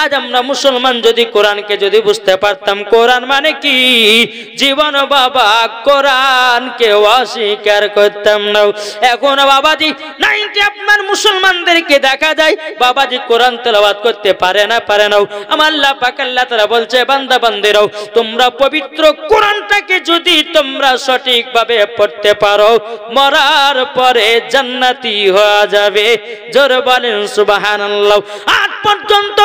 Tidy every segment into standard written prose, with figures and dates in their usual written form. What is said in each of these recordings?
আজ আমরা মুসলমান যদি কোরআনকে যদি বুঝতে পারতাম কোরআন মানে কি, জীবন বাবা কোরআনকে অস্বীকার করতাম না। এখন বাবাজি 90 আপনার মুসলমানদেরকে দেখা যায় বাবাজি কোরআন তেলাওয়াত করতে পারে না। আমার আল্লাহ পাক আল্লাহ তাআলা বলছে বান্দা বান্দিরাও তোমরা পবিত্র কোরআনটাকে যদি তোমরা সঠিকভাবে পড়তে পারো মরার পরে জান্নাতি হয়ে যাবে। জোরে বলেন সুবহানাল্লাহ। আজ পর্যন্ত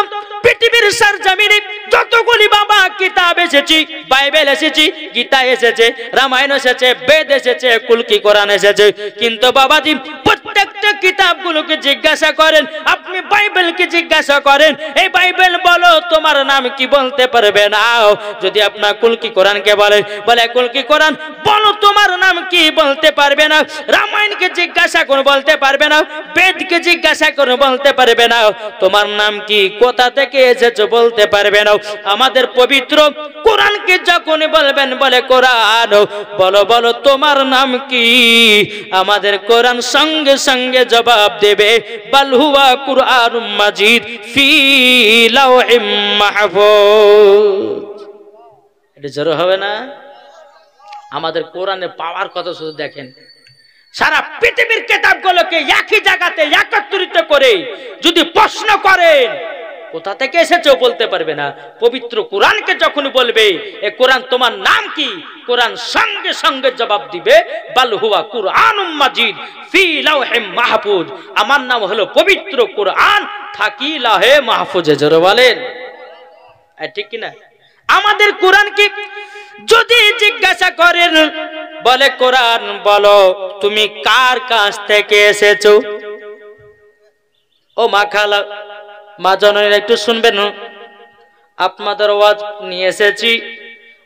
পৃথিবীর সরজমিনে যতগুলি বাবা কিতাব এসেছে, বাইবেল এসেছে, গীতা এসেছে, রামায়ণ এসেছে, বেদ এসেছে, কুলকি কোরআন এসেছে, কিন্তু বাবাজি প্রত্যেকটা কিতাবগুলোকে জিজ্ঞাসা করেন, আপনি বাইবেলকে জিজ্ঞাসা করেন এই বাইবেল বলো তোমার নাম কি, বলতে পারবে না। যদি আপনার কুলকি কোরআনকে বলে কুলকি কোরআন বলো তোমার নাম কি, বলতে পারবে না। রামায়ণকে জিজ্ঞাসা করুন বলতে পারবে না। বেদকে জিজ্ঞাসা করুন বলতে পারবে না। তোমার নাম কি, কোথা থেকে এসেছো বলতে পারবে না। আমাদের পবিত্র কোরআনকে যখন বলবেন বলে কোরআন বলো বলো তোমার নাম কি, আমাদের কোরআন সঙ্গে সঙ্গে জবাব দেবে বাল হুয়া কুরআনুম মাজিদ ফি লাওহিম মাহফুজ। এটা জোর হবে না? আমাদের কোরআনের পাওয়ার কথা শুধু দেখেন। সারা পৃথিবীর কিতাবগুলোকে একই জায়গাতে একত্রিত করে যদি প্রশ্ন করেন কোথা থেকে এসেছো বলতে পারবে না। পবিত্র কোরআনকে যখন বলবে এ কোরআন তোমার নাম কি, কোরআন সঙ্গে সঙ্গে জবাব দিবে বাল হুয়া কুরআনুম মাজিদ ফি লাওহিম মাহফুজ। আমার নাম হলো পবিত্র কোরআন, থাকি লাহে মাহফুজে। জোরে বলেন ঠিক কি না? আমাদের কোরআন কি যদি জিজ্ঞাসা করেন বলে কোরআন বলো তুমি কার কাছ থেকে এসেছো, ও মা খালা মা জননীরা একটু শুনবেন, আপনাদের ওয়াজ নিয়ে এসেছি।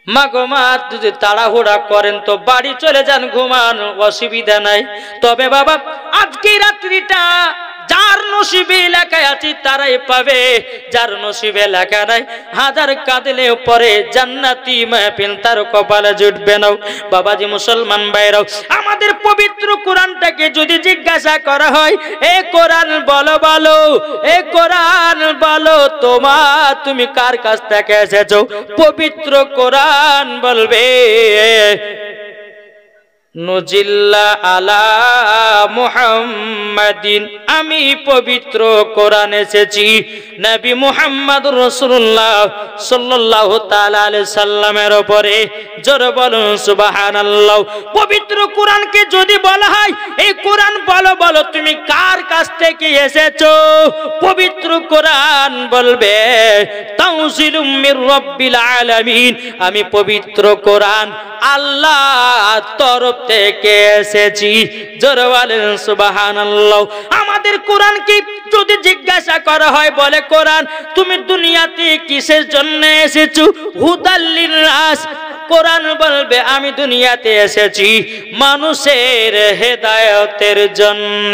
মা গো মা যদি তাড়াহুড়া করেন তো বাড়ি চলে যান, ঘুমান, অসুবিধা নাই। তবে বাবা আজকে রাত্রিটা যার নসিবে লেখা আছে তারাই পাবে, যার নসিবে লেখা নাই হাজার কাঁদলেও পরে জান্নাতি মাহফিল তার কপালে জুটবে না। বাবাজি মুসলমান ভাইরাও আমাদের পবিত্র কোরআনটাকে যদি জিজ্ঞাসা করা হয় এ কোরআন বলো বলো, এ কোরআন বলো তুমি কার কাছ থেকে এসেছো, পবিত্র কোরআন বলবে নুজিল্লা আলা মুহাম্মাদিন, আমি পবিত্র কোরআন এসেছি নবী মুহাম্মদ রাসূলুল্লাহ সাল্লাল্লাহু তাআলা আলাইহি সাল্লামের উপরে। জোরে বলুন সুবহানাল্লাহ। পবিত্র কোরআনকে যদি বলা হয় এই কোরআন বলো বলো তুমি কার কাছ থেকে এসেছো, পবিত্র কোরআন বলবে তানজিলুম মির রাব্বিল আলামিন, আমি পবিত্র কোরআন আল্লাহর তরফ থেকে এসেছি। জোরে বলেন সুবহানাল্লাহ। আমাদের কোরআন কি যদি জিজ্ঞাসা করা হয় বলে কোরআন তুমি দুনিয়াতে কিসের জন্য এসেছো, হুদাল লিন্নাস, কোরআন বলবে আমি দুনিয়াতে এসেছি মানুষের হেদায়েতের জন্য।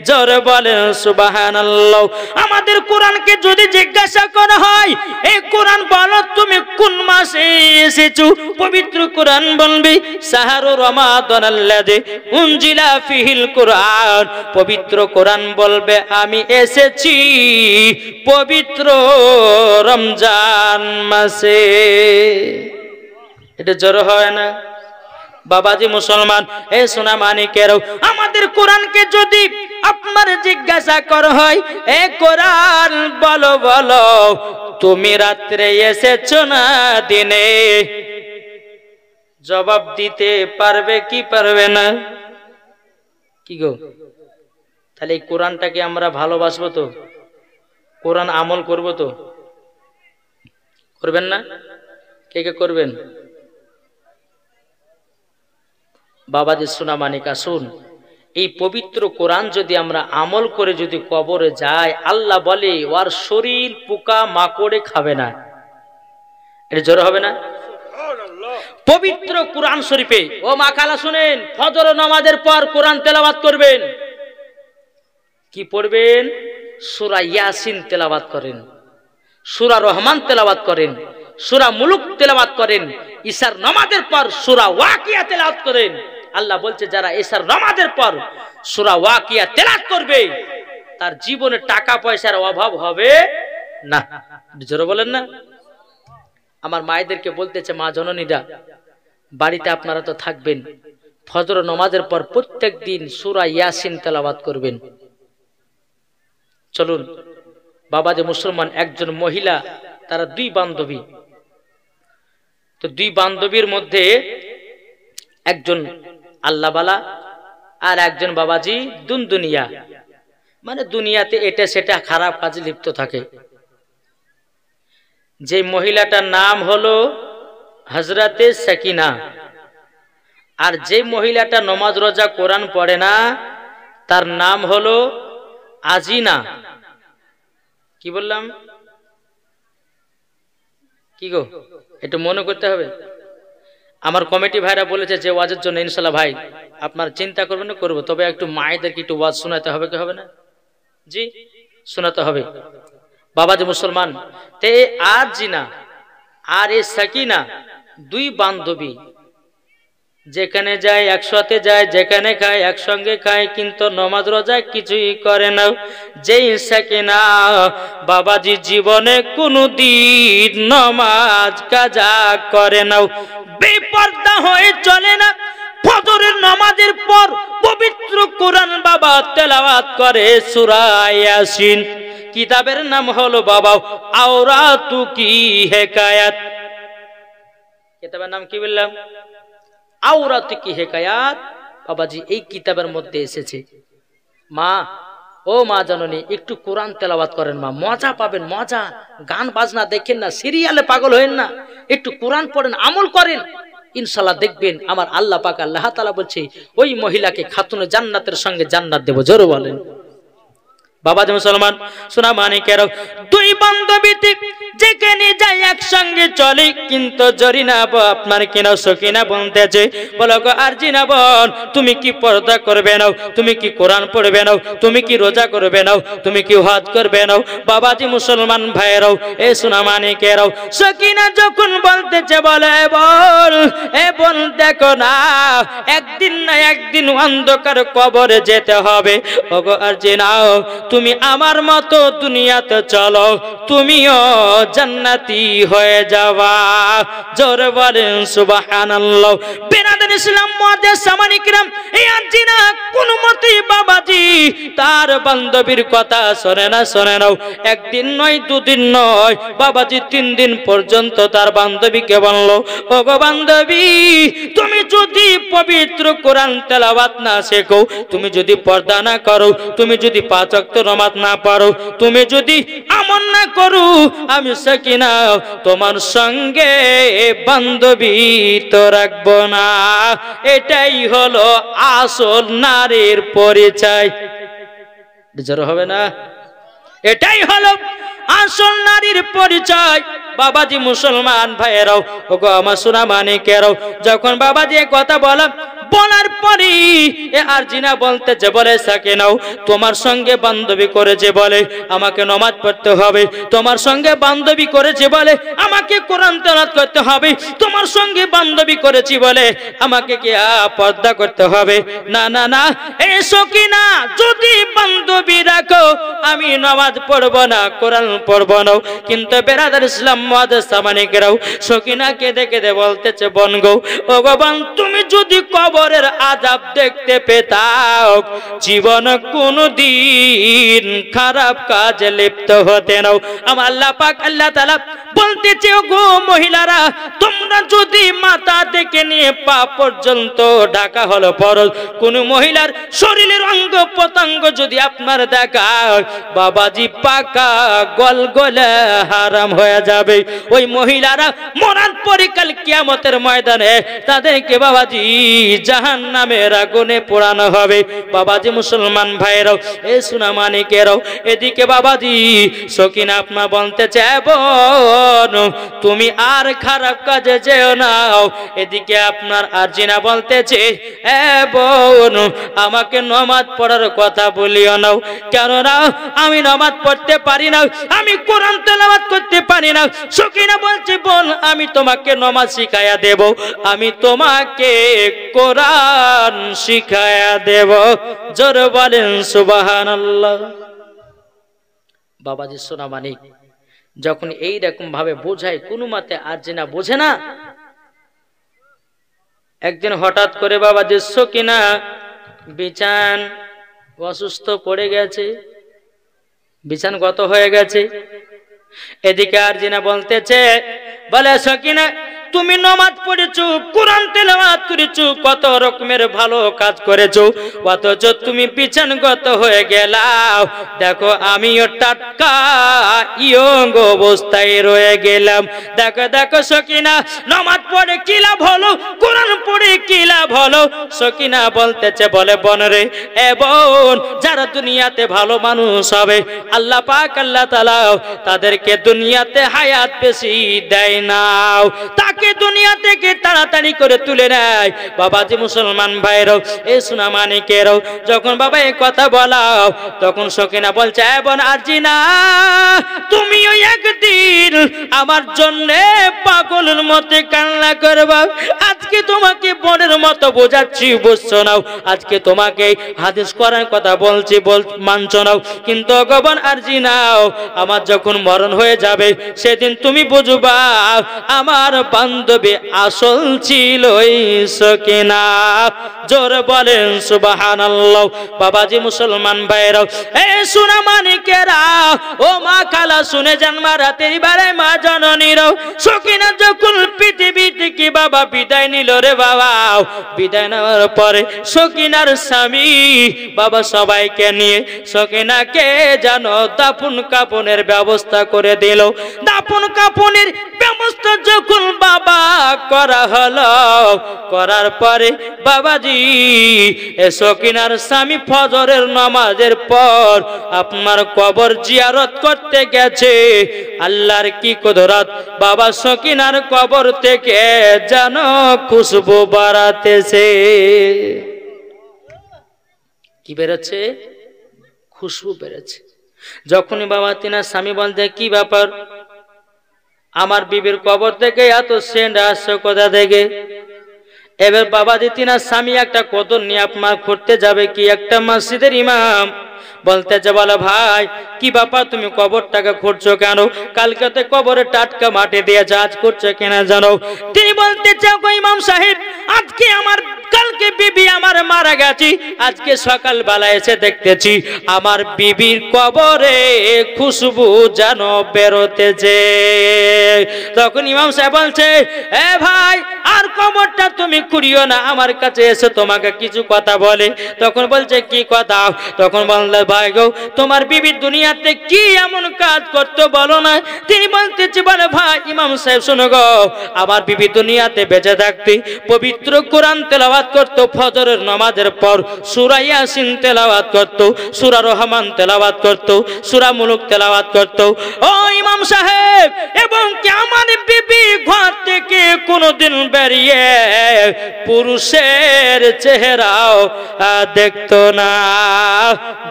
জোরে বলেন সুবহানাল্লাহ। আমাদের কোরআনকে যদি জিজ্ঞাসা করা হয় এই কোরআন বলো তুমি কোন মাসে এসেছো, পবিত্র কোরআন বলবে শাহরু রমাদানাল্লাযী উনজিলা ফিহিল কোরআন, পবিত্র কোরআন বলবে আমি এসেছি পবিত্র রমজান মাসে। এটা জোর হয় না? বাবাজি মুসলমান এ সোনা মানিকেরও আমাদের কোরআনকে যদি আপনার জিজ্ঞাসা করা হয় এ কোরআন বলো বলো তুমি রাত্রে এসেছো না দিনে, জবাব দিতে পারবে কি পারবে না? কি গো তাহলে এই কোরআনটাকে আমরা ভালোবাসবো তো, কোরআন আমল করব তো, করবেন না? কে কে করবেন? বাবাজি সোনা মানিকা শুন, এই পবিত্র কোরআন যদি আমরা আমল করে যদি কবরে যাই আল্লাহ বলে ওর শরীর পোকা মাকড়ে খাবে না। এটা জোর হবে না? পবিত্র কোরআন শরীফে ও মা খালা শুনেন, ফজর নামাজের পর কোরআন তেলাওয়াত করবেন। কি পড়বেন? সূরা ইয়াসিন তেলাওয়াত করেন, সূরা রহমান তেলাওয়াত করেন, সূরা মুলুক তেলাওয়াত করেন, ইশার নামাজের পর সূরা ওয়াকিয়া তেলাওয়াত করেন। আল্লাহ বলছে যারা ইশার নামাজের পর সূরা ওয়াকিয়া তেলাওয়াত করবে তার জীবনে টাকা পয়সার অভাব হবে না, জোরে বলেন না। আমার মায়েদেরকে বলতেছে, মা জননীরা, বাড়িতে আপনারা তো থাকবেন, ফজর নামাজের পর প্রত্যেক দিন সূরা ইয়াসিন তেলাওয়াত করবেন। চলুন, বাবা যে মুসলমান, একজন মহিলা, তারা দুই বান্ধবী, তো দুই বান্ধবীর মধ্যে একজন আল্লাহওয়ালা আর একজন বাবাজি দুনিয়া, মানে দুনিয়াতে এটা সেটা খারাপ কাজে লিপ্ত থাকে। যে মহিলাটার নাম হলো হযরতে সাকিনা, আর যে মহিলাটা নামাজ রোজা কোরআন পড়ে না তার নাম হলো আজিনা। কি বললাম? কি গো, একটু মনে করতে হবে। আমার কমিটি ভাইরা বলেছে যে ওয়াজের জন্য ইনশাআল্লাহ ভাই আপনার চিন্তা করবেন না, করবো, তবে একটু মায়েদেরকে একটু ওয়াজ শোনাতে হবে, কি হবে না? জি, শোনাতে হবে। বাবা যে মুসলমান, তে আর জিনা আর এ সাকিনা দুই বান্ধবী, যেখানে যায় একসাথে যায়, যেখানে খায় একসঙ্গে খায়, কিন্তু নামাজ রোজা কিছুই করে না। যেই সাকিনা বাবাজি জীবনে কোনদিন নামাজ কাজা করে না, বেপরদা হয়ে চলে না, ফজরের নামাজের পর পবিত্র কোরআন বাবা তেলাওয়াত করে সূরা ইয়াসিন। কিতাবের নাম হলো বাবা আওরাতু কি হিকায়াত। কিতাবের নাম কি বললাম? আওরাতু কি হিকায়াত। বাবাজি এই কিতাবের মধ্যে এসেছে, মা, ও মা জননী, একটু কোরআন তেলাওয়াত করেন মা, মজা পাবেন, মজা। গান বাজনা দেখেন না, সিরিয়ালে পাগল হয়েন না, একটু কোরআন পড়েন, আমল করেন, ইনশাআল্লাহ দেখবেন আমার আল্লাহ পাক আল্লাহ তাআলা বলছে ওই মহিলাকে খাতুনে জান্নাতের সঙ্গে জান্নাত দেব। জোরে বলেন। বাবা যে মুসলমান, সোনা মানিকের দুই বান্ধবীতে যেখানে যাই একসঙ্গে চলে, কিন্তু জরিনা আপনার কিনা সকিনা বলতেছে, বলো গো আর জিনা বোন, তুমি কি পর্দা করবে নাও? তুমি কি কোরআন পড়বে নাও? তুমি কি রোজা করবে নাও? তুমি কি হজ করবে নাও? বাবাজি মুসলমান ভাইরাও, এ সোনা মানিকেরাও, সকিনা যখন বলতেছে, বলে বল, এ বল দেখো না, একদিন না একদিন অন্ধকার কবরে যেতে হবে। ওগো আর জিনাও, তুমি আমার মতো দুনিয়াতে চলো, তুমিও জান্নাতি হয়ে যাবা। জোরে বলেন সুবহানাল্লাহ। বিরাদার ইসলাম মুআজ্জাজ সামানি কিরাম, এই আজিনা কোন মতেই বাবাজি তার বান্ধবীর কথা শোনে না, শোনে নাও। একদিন নয়, দুদিন নয়, বাবাজি 3 দিন পর্যন্ত তার বান্ধবীকে বলল, ওগো বান্ধবী, তুমি যদি পবিত্র কোরআন তেলাওয়াত না শেখো, তুমি যদি পর্দা না করো, তুমি যদি 5 ওয়াক্ত নামাজ না পড়ো, তুমি যদি আমল না করো, আমি সাকিনা তোমার সঙ্গে বান্ধবী তো রাখবো না। এটাই হলো আসল নারীর পরিচয়। জোর হবে না? এটাই হলো আসল নারীর পরিচয়। বাবাজি মুসলমান ভাইয়েরাও, ওগো আমার সোনা মানিকেরাও, যখন বাবাজি কথা বলার পরে আর জিনা বলতে যে বলে সাকিনাও, তোমার সঙ্গে বান্ধবী করেছে বলে আমাকে নামাজ পড়তে হবে, তোমার সঙ্গে বান্ধবী করেছে বলে আমাকে কোরআন তেলাওয়াত করতে হবে, তোমার সঙ্গে বান্ধবী করেছি বলে আমাকে কি পর্দা করতে হবে। না না না, এই সকিনা যদি বান্ধবী রাখো, আমি নামাজ পড়ব না, কোরআন পড়ব না। কিন্তু বেরাদার ইসলাম মুআজ্জাজ সামানিকেরাও, সকিনাকে দেখে বলতেছে, বোন গো, ও বাবা, তুমি যদি কবরের আযাব দেখতে পেতাও, জীবন কোনদিন খারাপ কাজে লিপ্ত হতে নাও। আমার আল্লাহ পাক আল্লাহ তাআলা বলতেছে, গো মহিলারা, তোমরা যদি মাথা থেকে নিয়ে পা পর্যন্ত ঢাকা হলো ফরজ, কোন মহিলার শরীরের অঙ্গ প্রত্যঙ্গ যদি আপনার দেখা, বাবাজি পাকা গলগলে হারাম হয়ে যাবে। ওই মহিলারা মরার পরে কাল কিয়ামতের ময়দানে তাদেরকে বাবাজি জাহান্নামের আগুনে পোড়ানো হবে। বাবাজি মুসলমান ভাইরাও, এ সোনা মানিকেরাও, এদিকে বাবাজি সকিনা আপনা বলতে চায়, বোন তুমি আর খারাপ কাজে যেও না। এদিকে আপনার আরজিনা বলতেছে, এ বোন আমাকে নামাজ পড়ার কথা বলিও না, কেননা আমি নামাজ পড়তে পারি না, আমি কোরআন তেলাওয়াত করতে পারি না। সকিনা বলছে, বোন আমি তোমাকে নামাজ শিখায়া দেব, আমি তোমাকে কোরআন শিখায়া দেব। জোরে বলেন সুবহানাল্লাহ। বাবাজি সোনা মানিক, যখন এইরকম ভাবে বোঝায় কোনো মতে আরজিনা বোঝে না। একদিন হঠাৎ করে বাবা যে সকিনা বিছান অসুস্থ পড়ে গেছে, বিছানগত হয়ে গেছে। এদিকে আরজিনা বলতেছে, বলে সকিনা তুমি নামাজ পড়েছো, কোরআন তেলাওয়াত করেছো, কত রকমের ভালো কাজ করেছো, অথচ তুমি বিছানগত হয়ে গেলাও। দেখো আমিও টাটকা ইয়ং অবস্থায় রয়ে গেলাম। দেখো দেখো সকিনা, নামাজ পড়ে কি লাভ হলো, কোরআন পড়ে কি লাভ হলো? সকিনা বলতেছে, বলে বোন রে, এ বোন, যারা দুনিয়াতে ভালো মানুষ হবে আল্লাহ পাক আল্লাহ তাআলা তাদেরকে দুনিয়াতে হায়াত বেশি দেয় না, তাকে দুনিয়া থেকে তাড়াতাড়ি করে তুলে নেয়। বাবাজি মুসলমান ভাইরাও, এই সোনা মানিকেরাও, যখন বাবা এই কথা বলাও তখন সকিনা বলছে, এ বোন আরজিনা, তুমিও একদিন আমার জন্য পাগলের মতো কান্না করবা। আজকে তোমাকে বোনের মতো বোঝাচ্ছি, বুঝছো নাও। আজকে তোমাকে হাদিস করার কথা বলছি, মানছো নাও। কিন্তু গবন আরজিনাও, আমার যখন মরণ হয়ে যাবে সেদিন তুমি বুঝবা আমার বান্ধবী আসল ছিল সকিনা। জোর বলেন সুবহানাল্লাহ। বাবাজি মুসলমান ভাইরাও, এ সোনা মানিকেরা, ও মা খালা শুনে যান, মা রাতের বারে মা জননীরাও, সকিনা যখন পৃথিবী থেকে বাবা বিদায় নিল রে বাবা, বিদায় নেওয়ার পরে সকিনার স্বামী বাবা সবাইকে নিয়ে সকিনাকে জানো দাফন কাফনের ব্যবস্থা করে দিল। দাফন কাফনের ব্যবস্থা যখন বাবা করা হলো, করার পরে বাবাজি সকিনার স্বামী ফজরের নামাজের পর আপনার কবর জিয়ারত করতে গেছে। আল্লাহর কি কুদরত, বাবা সকিনার কবর থেকে যেন খুশবু বাড়াতেছে। কি বেরোচ্ছে? খুশবু বেরোচ্ছে। যখনই বাবা তিনার স্বামী বলতে, কি ব্যাপার, আমার বিবির কবর থেকে এত সেন্ট আসছে কোথা থেকে? এবার বাবাজি তিনার স্বামী একটা কদর নিয়ে আপনার করতে যাবে কি একটা মসজিদের ইমাম বলতেছে, বলে ভাই কি ব্যাপার, তুমি কবরটাকে খুঁড়ছো কেন? কালকে কবরে টাটকা মাটি দিয়েছে, আজ করছো কেনা জানো? তিনি বলতে চাও, ইমাম সাহেব, আজকে আমার কালকে বিবি আমার মারা গেছে, আজকে সকালবেলা এসে দেখতেছি আমার বিবির কবরে খুশবু যেন বেরোতেছে। তখন ইমাম সাহেব বলছে, এ ভাই, আর কবরটা তুমি খুঁড়িও না, আমার কাছে এসে তোমাকে কিছু কথা বলে। তখন বলছে, কি কথা? তখন বললে, ভাই গো, তোমার বিবি দুনিয়াতে কি এমন কাজ করতো বলো না? তিনি বলতেছে, বলে ভাই ইমাম সাহেব শোনো গো, আমার বিবি দুনিয়াতে বেঁচে থাকতে পবিত্র কোরআন তেলাওয়াত করতো, ফজরের নামাজের পর সূরা ইয়াসিন তেলাওয়াত করতো, সূরা রহমান তেলাওয়াত করতো, সূরা মুলক তেলাওয়াত করতো। ও ইমাম সাহেব, এবং কি আমার বিবি ঘর থেকে কোনোদিন বেরিয়ে পুরুষের চেহারাও দেখতো না।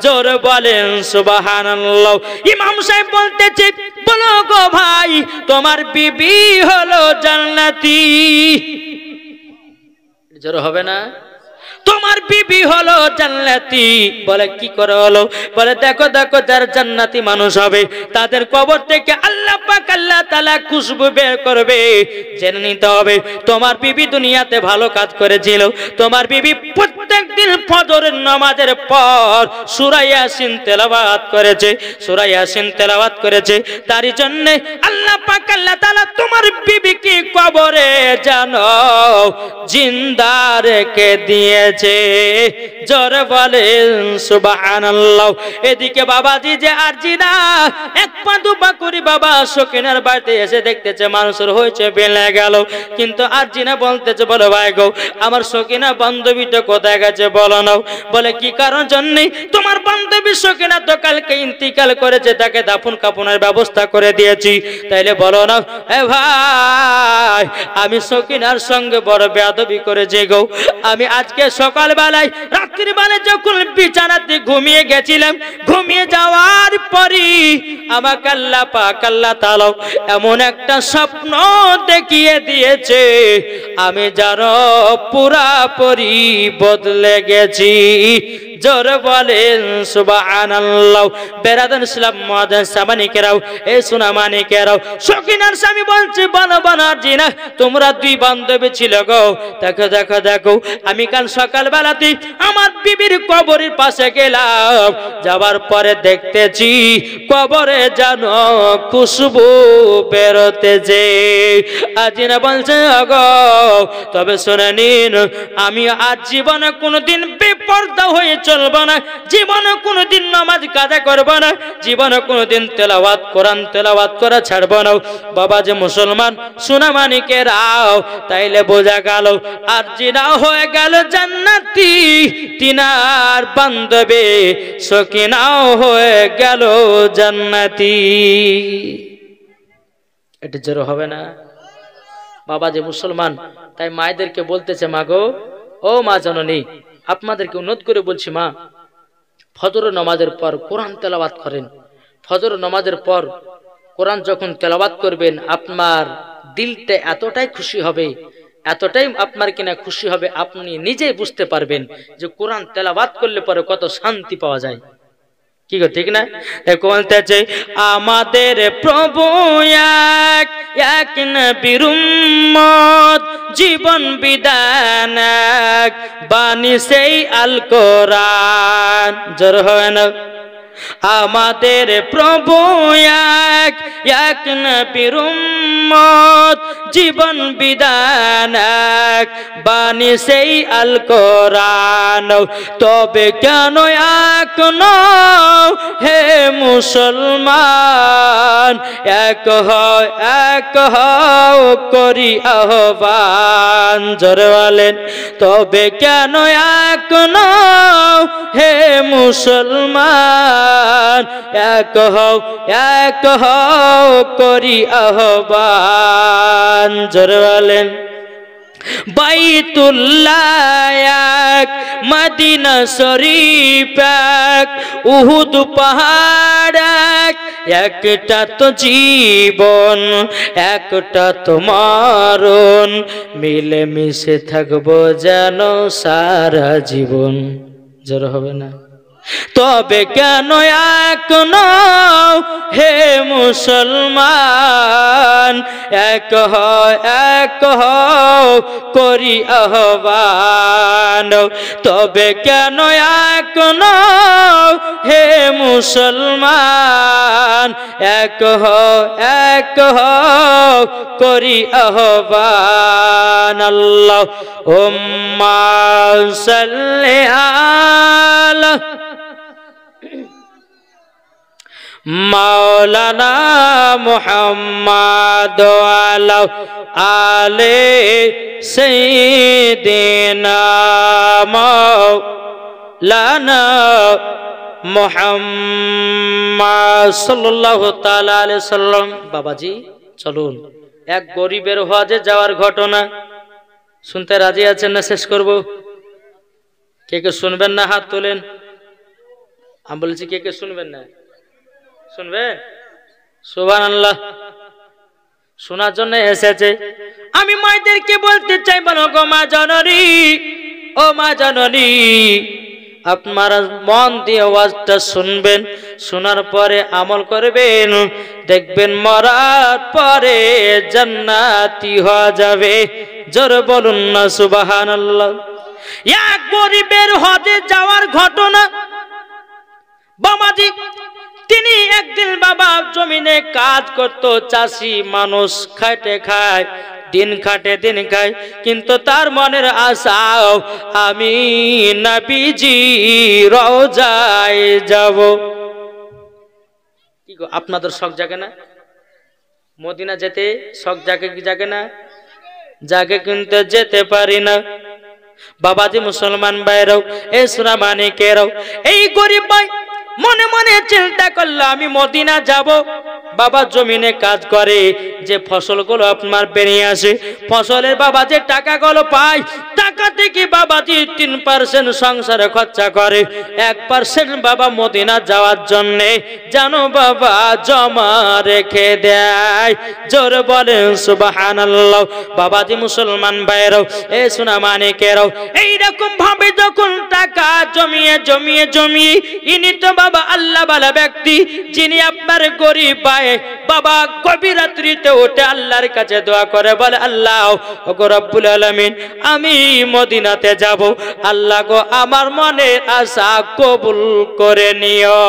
জোর বলেন সুবহানাল্লাহ। ইমাম সাহেব বলতেছে, বলো গো ভাই, তোমার বিবি হলো জান্নাতি। জোর হবে না? তোমার বিবি হলো জান্নাতি। বলে কি করে হলো? বলে দেখো দেখো, যারা জান্নাতি মানুষ হবে তাদের কবর থেকে আল্লাহ পাক আল্লাহ তাআলা খুশবু বের করবে। জেনে নিতে হবে, তোমার বিবি দুনিয়াতে ভালো কাজ করেছিল। তোমার বিবি প্রত্যেকদিন ফজরের নামাজের পর সূরা ইয়াসিন তেলাওয়াত করেছে, সূরা ইয়াসিন তেলাওয়াত করেছে। তারই জন্য আল্লাহ পাক আল্লাহ তাআলা তোমার বিবিকে কবরে জানো জিন্দা রেখে দিয়েছে। জোরে বলেন সুবহানাল্লাহ। এদিকে বাবাজি যে আরজিনা এক পা দুপা করে বাবা সকিনার বাড়িতে এসে দেখতেছে মানুষের হয়েছে বেলে গেল। কিন্তু আরজিনা বলতেছে, বলো ভাই গো, আমার সকিনা বান্ধবীটা কোথায় গেছে বলো না। বলে কি কারণ জন্য? তোমার বান্ধবী সকিনা তো কালকে ইন্তিকাল করেছে, তাকে দাফন কাফনের ব্যবস্থা করে দিয়েছি। তাইলে বলো না। এ ভাই, আমি সকিনার সঙ্গে বড় বেয়াদবি করেছি গো। আমি আজকে সকালবেলায় রাত্রির বেলায় যখন বিছানাতে ঘুমিয়ে গেছিলাম, ঘুমিয়ে যাওয়ার পরই আমাকে আল্লাহ পাক আল্লাহ তাআলা এমন একটা স্বপ্ন দেখিয়ে দিয়েছে, আমি যেন পুরাপুরি বদলে গেছি। জোরে বলেন সুবহানাল্লাহ। বেরাদান ইসলাম মুআজ্জাজ সামানিকেরাও, এই সোনা মানিকেরাও, সকিনার স্বামী বলছে বলো বানাজি না, তোমরা দুই বান্ধবী ছিল গো। দেখো দেখো দেখো, আমি কাল সকালবেলাতে আমার বিবির কবরের পাশে গেলাম, যাবার পরে দেখতেছি কবরে যেন খুশবু বেরোতেছে। আজিনা বলছে গো, তবে শুনে নিন, আমি আজ জীবনে কোনোদিন বেপরদা হয়ে চলবো না, জীবনে কোনোদিন নামাজ কাজা করবো না, জীবনে কোনোদিন তেলাওয়াত কোরআন তেলাওয়াত করা ছাড়বো না। বাবা যে মুসলমান সোনা মানিকেরাও, তাইলে বোঝা গেল আর জিনা হয়ে গেল জান্নাতি, তিনার বান্ধবী সকিনাও হয়ে গেল জান্নাতি। এটা জোর হবে না? বাবা যে মুসলমান, তাই মায়েদেরকে বলতেছে মা গো, ও মা জননী, আপনাদেরকে অনুরোধ করে বলছি মা, ফজর নামাজের পর কোরআন তেলাওয়াত করেন। ফজর নামাজের পর কোরআন যখন তেলাওয়াত করবেন, আপনার দিলটা এতটাই খুশি হবে, এতটাই আপনার কিনা খুশি হবে, আপনি নিজেই বুঝতে পারবেন যে কোরআন তেলাওয়াত করলে পরে কত শান্তি পাওয়া যায়। কি গো, ঠিক না? বলতেছে আমাদের প্রভু এক, এক নবীর উম্মত, জীবন বিধান এক, বাণী সেই আল কোরআন। জোর হয় না? আমাদের প্রভু এক, এক নবীর উম্মত, জীবন বিধান এক, বাণী সেই আল কোরআন। তবে কেন এখনো হে মুসলমান, এক হও এক হও করি আহ্বান। জোরে বলেন, তবে কেন এখনো হে মুসলমান, এক হও করি আহ্বান। জোরে বলেন, বাইতুল্লাহ এক, মদিনা শরীফ এক, উহুদ পাহাড় এক, একটা তো জীবন একটা তো মরণ, মিলে মিশে থাকবো যেন সারা জীবন। জোর হবে না? তবে কেন এখনো হে মুসলমান, এক হও করি আহ্বান। তবে কেন এখনো হে মুসলমান, এক হও করি আহ্বান। আল্লাহুম্মা সাল্লি আলা মাওলানা মুহাম্মদ ওয়ালা আলে সাইয়্যিদিনা মাওলানা মুহাম্মদ সাল্লাল্লাহু তাআলা আলাইহি সাল্লাম। বাবাজি চলুন এক গরিবের হজে যাওয়ার ঘটনা শুনতে রাজি আছেন না? শেষ করব। কে কে শুনবেন না হাত তোলেন। আমি বলছি কে কে শুনবেন না? শুনবেন? সুবহানাল্লাহ। শোনার জন্য এসেছে। আমি মায়েদেরকে বলতে চাই, বলো গো মা জননী, ও মা জননী, আপনারা মন দিয়ে ওয়াজটা শুনবেন, শোনার পরে আমল করবেন, দেখবেন মরার পরে জান্নাতি হওয়া যাবে। জোরে বলুন না সুবহানাল্লাহ। এক গরিবের হজে যাওয়ার ঘটনা। বাবাজি তিনি একদিন বাবা জমিনে কাজ করত, চাষি মানুষ, খাটে খায়, দিন খাটে দিন খায়, কিন্তু তার মনের আশাও আমি নবীজি রওজায় যাব। কি গো, আপনাদের শখ জাগে না? মদিনা যেতে শখ জাগে কি জাগে না? জাগে, কিন্তু যেতে পারি না। বাবাজি মুসলমান ভাইরাও, এ সোনা মানিকেরাও, এই গরিব ভাই মনে মনে চিন্তা করলো আমি মদিনা যাব। বাবা জমিনে কাজ করে, যে ফসলগুলো আপনার বেরিয়ে আসে, ফসলের বাবা যে টাকাগুলো পায়, টাকা টাকা থেকে বাবাজি 3% সংসারে খরচা করে, 1% বাবা মদিনা যাওয়ার জন্য জানো বাবা জমা রেখে দেয়। জোর বলেন সুবহানাল্লাহ। বাবাজি মুসলমান ভাইরাও, এ সোনা মানিকেরাও, এইরকম ভাবে যখন টাকা জমিয়ে জমিয়ে জমিয়ে, ইনি তো বাবা আল্লাহ বালা ব্যক্তি, যিনি আপনার গরিব ভাই বাবা গভীর রাত্রিতে উঠে আল্লাহর কাছে দোয়া করে, বলে আল্লাহ ওগো রব্বুল আলামিন, আমি মদিনাতে যাব, আল্লাহ গো আমার মনের আশা কবুল করে নিও।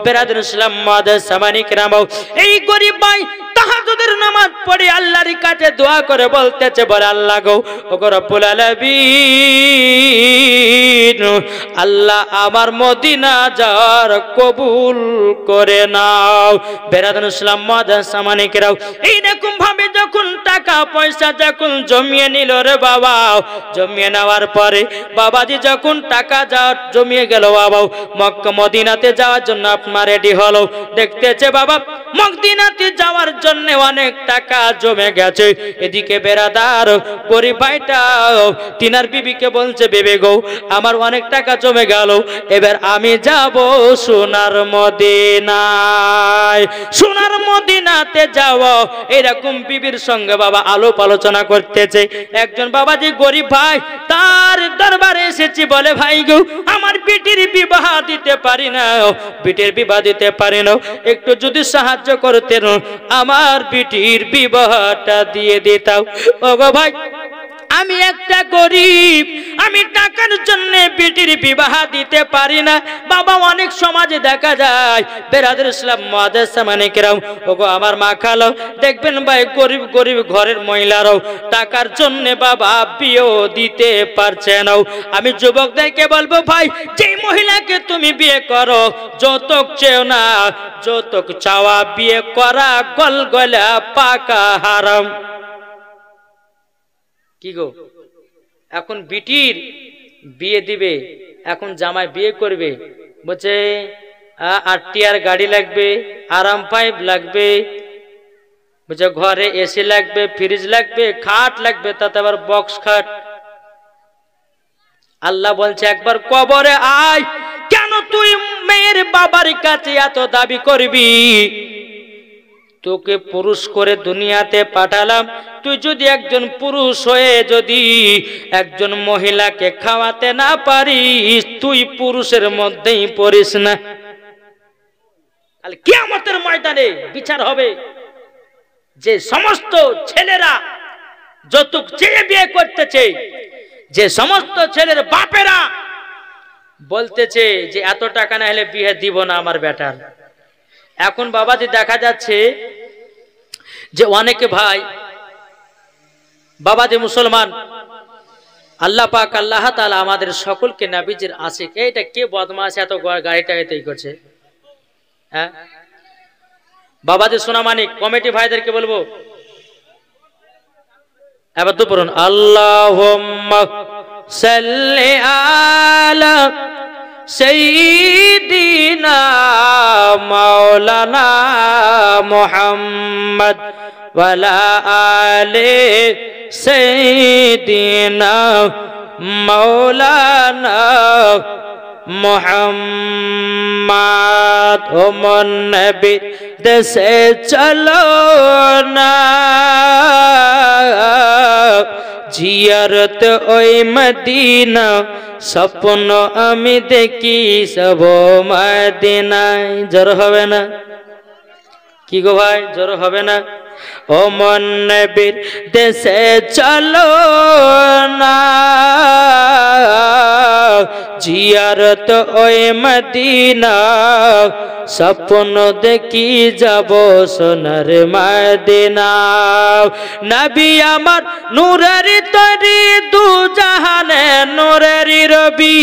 বেরাদুল ইসলাম মাদার সামানিক রামাও, এই গরিব ভাই তাহাজ্জুদের নামাজ পড়ে আল্লাহর কাছে দোয়া করে বলতেছে, বলে আল্লাহ গো ওগো রব্বুল আলামিন, আল্লাহ আমার মদিনা যাওয়ার কবুল করে নাও। বেরাদুল ইসলাম মাদার সামানিক রাও, এইরকম ভাবে যখন টাকা পয়সা যখন জমিয়ে নিল রে বাবা, জমিয়ে নেওয়ার পরে বাবাজি যখন টাকা যা জমিয়ে গেল বাবা, মক্কা মদিনাতে যাওয়ার জন্য আপনার রেডি হলো। দেখতেছে বাবা মদিনাতে যাওয়ার জন্য অনেক টাকা জমে গেছে। এদিকে বেরাদার গরিব ভাইটা তিনার বিবিকে বলছে, বেবে গো আমার অনেক টাকা জমে গেল, এবার আমি যাব সোনার মদিনায়, সোনার মদিনাতে যাব। এরকম বিবির সঙ্গে বাবা আলাপ আলোচনা করতেছে। একজন বাবাজি গরিব ভাই তার দরবারে এসেছি, বলে ভাই গো আমার বিটির বিবাহ দিতে পারি না, বিটির বিবাহ দিতে পারি না, একটু যদি সাহায্য করতেন আমার বিটির বিবাহটা দিয়ে দিতাও। ওগো ভাই আমি একটা গরিব, আমি টাকার জন্য বিটির বিবাহ দিতে পারি না। বাবা অনেক সমাজে দেখা যায় বেরাদুল ইসলাম মুআদ্দাস সামানিকেরাও, ওগো আমার মা খালো দেখবেন ভাই গরিব গরিব ঘরের মহিলারাও টাকার জন্য বাবা বিয়েও দিতে পারছে না। আমি যুবকদেরকে বলবো ভাই, যেই মহিলাকে তুমি বিয়ে করো যৌতুক চেও না, যৌতুক চাওয়া বিয়ে করা গলগলা পাকা হারাম। কি গো এখন বিটির বিয়ে দিবে, এখন জামাই বিয়ে করবে, বলছে আরটিআর গাড়ি লাগবে, আরাম পাইপ লাগবে, বলছে ঘরে এসি লাগবে, ফ্রিজ লাগবে, খাট লাগবে, তাতে আবার বক্স খাট। আল্লাহ বলছে একবার কবরে আয়, কেন তুই মেয়ের বাবার কাছে এত দাবি করবি? তোকে পুরুষ করে দুনিয়াতে পাঠালাম, তুই যদি একজন পুরুষ হয়ে যদি একজন মহিলাকে খাওয়াতে না পারিস, তুই পুরুষের মধ্যেই পড়িস না। কিয়ামতের ময়দানে বিচার হবে। যে সমস্ত ছেলেরা যৌতুক চেয়ে বিয়ে করতেছে, যে সমস্ত ছেলের বাপেরা বলতেছে যে এত টাকা না হলে বিয়ে দিব না আমার বেটার, এখন বাবাজি দেখা যাচ্ছে যে অনেকে ভাই বাবাজি মুসলমান, আল্লাহ পাক আল্লাহ তাআলা আমাদের সকলকে নবীজির আশিক। এইটা কে বদমাশ এত গাড়িটা এতেই করছে? হ্যাঁ বাবাজি সোনামানিক কমিটি ভাইদেরকে বলবো এবার তো পড়ুন, আল্লাহুম্মা সাল্লি আলা সাইয়্যিদিনা মাওলানা মুহাম্মদ ওয়া আলা আলি সাইয়্যিদিনা মাওলানা মুহাম্মদ। ও মন নবী দেশে চলো না, জিয়ারত ওই মদিনা, স্বপ্ন আমি দেখি সব মদিনায়। জোর হবে না? কি গো ভাই জোর হবে না? ও মন নবীর দেশে চলো না, জিয়ারত ওই মদিনা, স্বপ্ন দেখি যাব সোনার মদিনা। নবী আমার নূরের তরি, দু জাহানে নূরের রবি,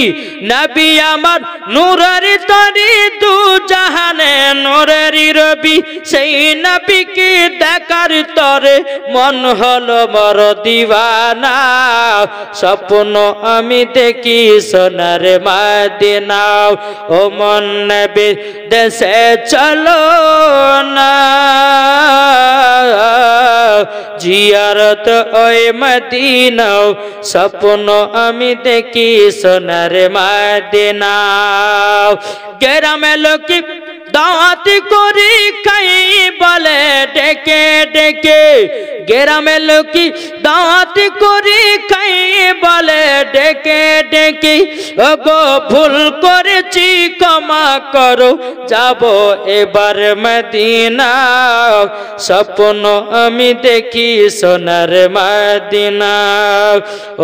নবী আমার নূরের তরি, দু জাহানে নূরের রবি, সেই নবীকে দেখার তরে মন হলো বড় দিওয়ানা, স্বপ্ন আমি দেখি সোনার মদিনা। ও মন নবী দেশে চলো না, জিয়ারত ওই মদিনা স্বপ্ন আমি দেখি সোনার মদিনা গ্রামে লোক দাওয়াতি করি খাই বলে ডেকে ডেকে গ্রামে লোক দাওয়াতি করি খাই বলে ডেকে ডেকে ওগো ভুল করেছি ক্ষমা করো যাব এবার মদিনা স্বপ্ন আমি দেখি সোনার মদিনা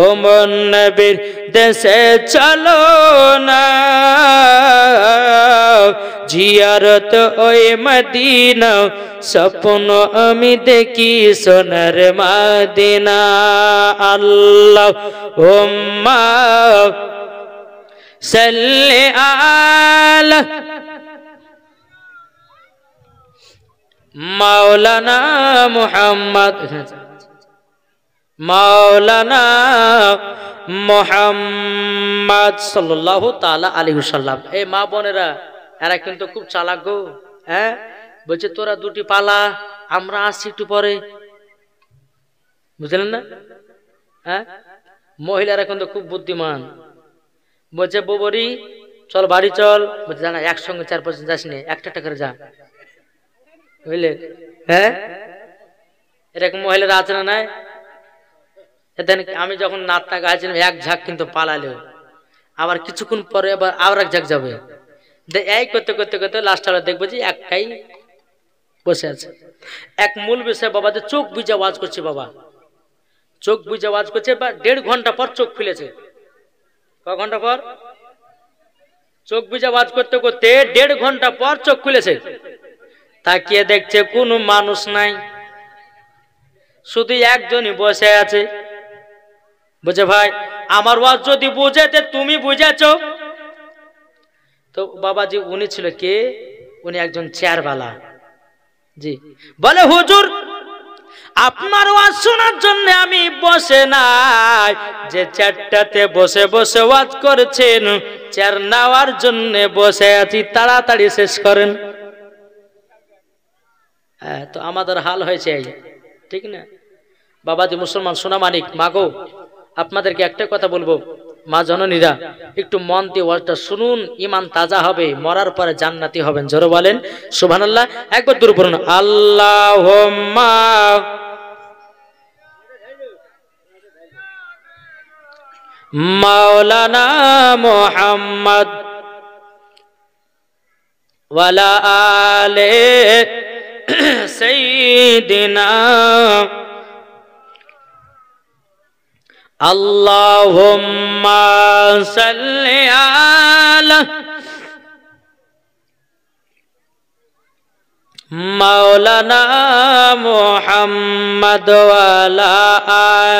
ও মন নবীর দেশে চলো না জিয়ারত ওই মদিনা স্বপ্ন আমি দেখি সোনার মদিনা আল্লাহুম্মা সাল্লি আলা মাওলানা মুহাম্মদ মাওলানা মুহাম্মদ সাল্লাল্লাহু তাআলা আলাইহি ওয়াসাল্লাম। এই মা বোনেরা এরা কিন্তু খুব চালাক গো। হ্যাঁ বলছে তোরা দুটি পালা আমরা আসছি একটু পরে, বুঝলেন না? হ্যাঁ মহিলারা কিন্তু খুব বুদ্ধিমান। বলছে বৌবরি চল বাড়ি চল, বলছে জানা একসঙ্গে 4-5 জন যাস নি, একটা করে যা, বুঝলে? হ্যাঁ এরকম মহিলারা আছে না নাই? আমি যখন নাতটা গাইছিলাম এক ঝাঁক কিন্তু পালালো, আবার কিছুক্ষণ পরে আবার এক ঝাঁক যাবে, এই করতে করতে করতে লাস্ট দেখবো যে একটাই বসে আছে। এক মূল বিষয় বাবা যে চোখ বুঝে আওয়াজ করছে, বাবা চোখ বুঝে আওয়াজ করছে, বা 1.5 ঘন্টা পর চোখ খুলেছে। ক ঘন্টা পর? চোখ বুঝে আওয়াজ করতে করতে 1.5 ঘন্টা পর চোখ খুলেছে। তাকিয়ে দেখছে কোনো মানুষ নাই, শুধু একজনই বসে আছে। বুঝে ভাই আমার ওয়াজ যদি বুঝেতে তুমি বুঝেছ তো বাবাজি উনি ছিল কে? উনি একজন চেয়ারওয়ালা। জি বলে হুজুর আপনার ওয়াজ শোনার জন্য আমি বসে নাই, যে চেয়ারটাতে বসে বসে ওয়াজ করছেন চেয়ার নেওয়ার জন্য বসে আছি, তাড়াতাড়ি শেষ করেন। তো আমাদের হাল হয়েছে এই, ঠিক না বাবাজি? মুসলমান সোনা মানিক মাগো, আপনাদেরকে একটা কথা বলবো, মা জননীরা একটু মন দিয়ে ওয়াজটা শুনুন, ঈমান তাজা হবে, মরার পরে জান্নাতি হবেন। জোরে বলেন সুবহানাল্লাহ, একবার দূর পড়ুন আল্লাহুম্মা মাওলানা মুহাম্মদ ওয়ালা আলে সাইয়্যিদিনা আল্লাহুম্মা সাল্লি আলা মাওলানা মুহাম্মদ ওয়ালা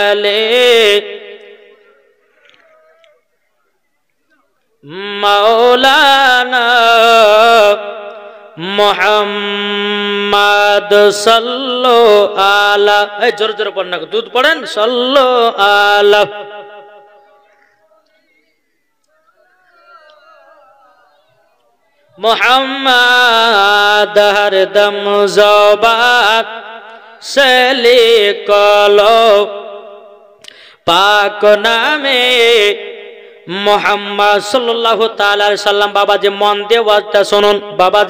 আলে মাওলানা মুহাম্মদ সাল্লো আলা, এই জোরে জোরে পড়েন না, দুধ পড়েন, সাল্লো আলা মুহাম্মদ হরদম জবান সে লিখলো পাক নামে মোহাম্মদ সাল্লাল্লাহু তাআলা আলাইহি সাল্লাম। বাবা যে মন দিয়ে ওয়াজটা শুনুন, বাবা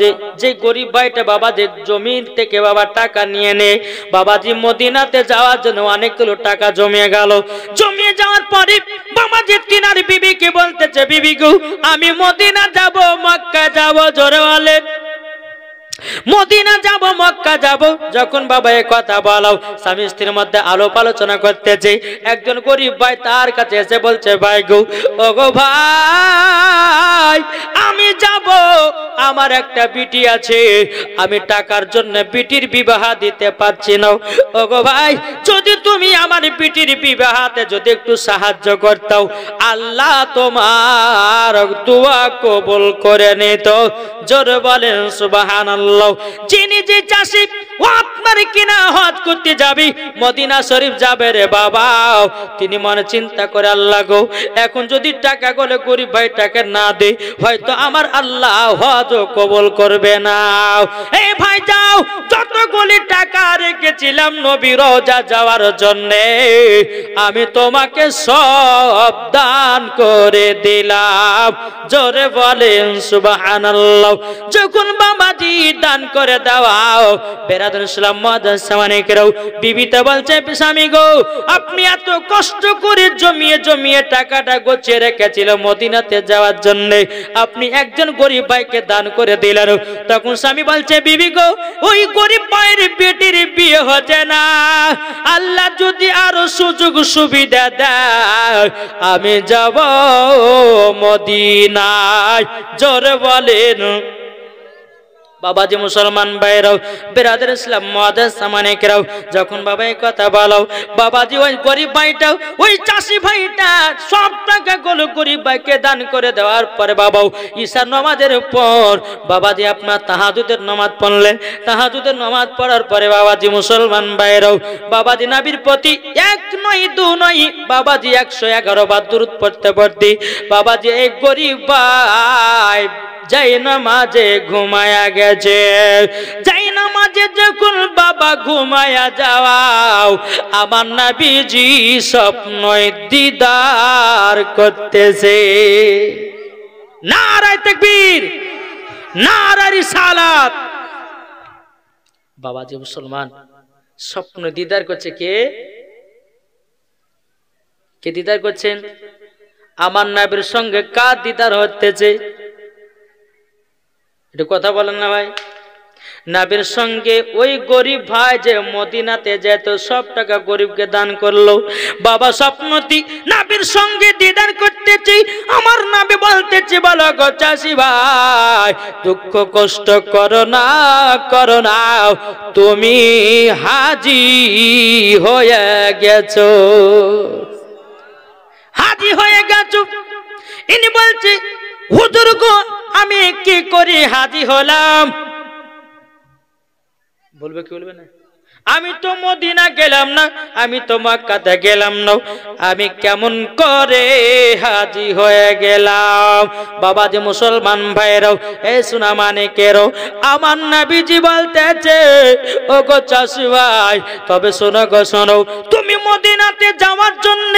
যে গরিব ভাইটা বাবা যে জমির থেকে বাবা টাকা নিয়ে নে, বাবাজি মদিনাতে যাওয়ার জন্য অনেকগুলো টাকা জমিয়ে গেল। জমিয়ে যাওয়ার পরে বাবা যে তিনার বিবিকে বলতেছে, বিবি গো আমি মদিনা যাব, মক্কা যাব, জোরে বলেন মদিনা যাব, মক্কা যাব। যখন বাবা এই কথা বলো, স্বামী স্ত্রীর মধ্যে আলাপ আলোচনা করতেছে, একজন গরিব ভাই তার কাছে এসে বলছে, ভাই গো ও গো ভাই আমি যাব, আমার একটা বিটি আছে, আমি টাকার জন্য বিটির বিবাহ দিতে পারছি না। ও গো ভাই যদি তুমি আমার বিটির বিবাহতে যদি একটু সাহায্য করতাও, আল্লাহ তোমার দোয়া কবুল করে নিত। জোরে বলেন সুবহানাল্লাহ। যিনি যে চাষি আপনার কিনা হজ করতে যাবি, মদিনা শরীফ যাবে রে বাবা। তিনি মনে চিন্তা করে, আল্লাহ গো, এখন যদি টাকা গুলো গরিব ভাই টাকা না দে, হয়তো আমার আল্লাহ হজ কবুল করবে না। এই ভাই যাও, যতগুলি টাকা রেখেছিলাম নবী রওজা যাওয়ার জন্য, আমি তোমাকে সব দান করে দিলাম। জোরে বলেন সুবহানাল্লাহ। যখন বাবাজি দান করে দাও, বেরাদর ইসলাম মুআজ্জাজ সামানিকেরাও, বিবিতে বলছে, স্বামী গো, আপনি এত কষ্ট করে জমিয়ে জমিয়ে টাকাটা গোছিয়ে রেখেছিল মদিনাতে যাওয়ার জন্য, আপনি একজন গরিব ভাইকে দান করে দিলেন। তখন স্বামী বলছে, বিবি গো, ওই গরিব ভাইয়ের বেটির বিয়ে হচ্ছে না, আল্লাহ যদি আরো সুযোগ সুবিধা দেয় আমি যাব মদিনায়। জোরে বলেন। বাবাজি মুসলমান ভাইরাও, বেরাদের ইসলাম মুআজ্জাজ সামানিকেরাও, যখন বাবা এই কথা বলো, বাবাজি ওই গরিব ভাইটাও, ওই চাষি ভাইটা সব টাকা গুলো গরিব ভাইকে দান করে দেওয়ার পরে বাবাও ঈশার নামাজের পর বাবাজি আপনার তাহাজ্জুদের নামাজ পড়লেন। তাহাজ্জুদের নামাজ পড়ার পরে বাবাজি মুসলমান ভাইরাও, বাবাজি নবীর প্রতি এক নয় দু নয় বাবাজি 111 বার দুরূদ পড়তে পড়তে বাবাজি এই গরিব ভাই যাই নামাজে ঘুমায়া গেছে। যাই নামাজে যখন বাবা ঘুমায়া যাওয়াও, আমার নবীজি স্বপ্নয় দিদার করতেছে। নারায়ে তাকবীর, নারায়ে রিসালাত। বাবাজি মুসলমান, স্বপ্ন দিদার করছে কে? কে দিদার করছেন? আমার নবীর সঙ্গে কার দিদার হতেছে? এটা কথা বলেন না ভাই। নবীর সঙ্গে ওই গরিব ভাই যে মদিনাতে যেত, সব টাকা গরিবকে দান করলো, বাবা স্বপ্নতি নবীর সঙ্গে দিদার করতেছি। আমার নবী বলতেছি, বলো গো চাষি ভাই, দুঃখ কষ্ট করো না, করো না, তুমি হাজী হয়ে গেছো, হাজী হয়ে গেছো। ইনি বলছে, হুজুর গো, আমি কি করি হাজী হলাম? বলবে কি বলবে না? আমি তো মদিনা গেলাম না, আমি তো মক্কাতে গেলাম না, আমি কেমন করে হাজী হয়ে গেলাম? বাবাজি মুসলমান ভাইরাও, এই সোনা মানিকেরও, আমার নবীজি বলতেছে, ও গো চাষি ভাই, তবে শোনো গো শোনো, তুমি মদিনাতে যাওয়ার জন্য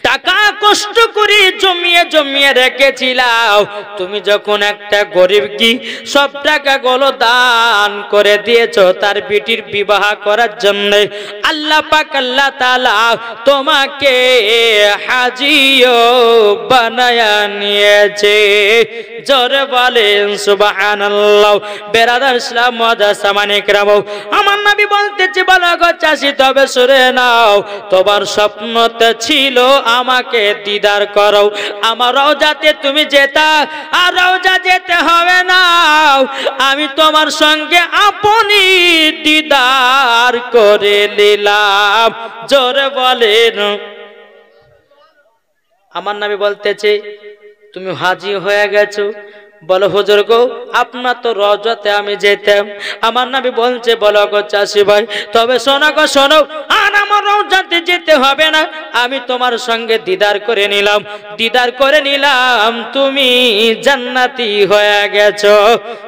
টাকা কষ্ট করে জমিয়ে জমিয়ে রেখেছিলাম, তুমি যখন একটা গরিব কি সব টাকা গুলো দান করে দিয়েছো তার বেটির বিবাহ করার জন্য, আল্লাহ পাক আল্লাহ তাআলা তোমাকে হাজীও বানায়া নিয়েছে। জোরে বলেন সুবহানাল্লাহ। বেরাদার ইসলাম মুআজ্জাজ সামানিকেরাম, আমার নবী বলতেছে, বলো গো চাষি, তবে শুনে নাও, তোমার স্বপ্নতে ছিল আমাকে দিদার করো, আমার রওজাতে তুমি যেতা, আর রওজা যেতে হবে না, আমি তোমার সঙ্গে আপনি দিদার করে নিলাম। জোরে বলেন। আমার নবী বলতেছে, তুমি হাজী হয়ে গেছো। বলো হুজুর গো, আপনার তো রওজাতে আমি যেতাম। আমার নবী বলছে, বলো গো চাষি ভাই, তবে শোনো গো শোনো, আর আমার রওজাতে যেতে হবে না, আমি তোমার সঙ্গে দিদার করে নিলাম, দিদার করে নিলাম, তুমি জান্নাতি হয়ে গেছো।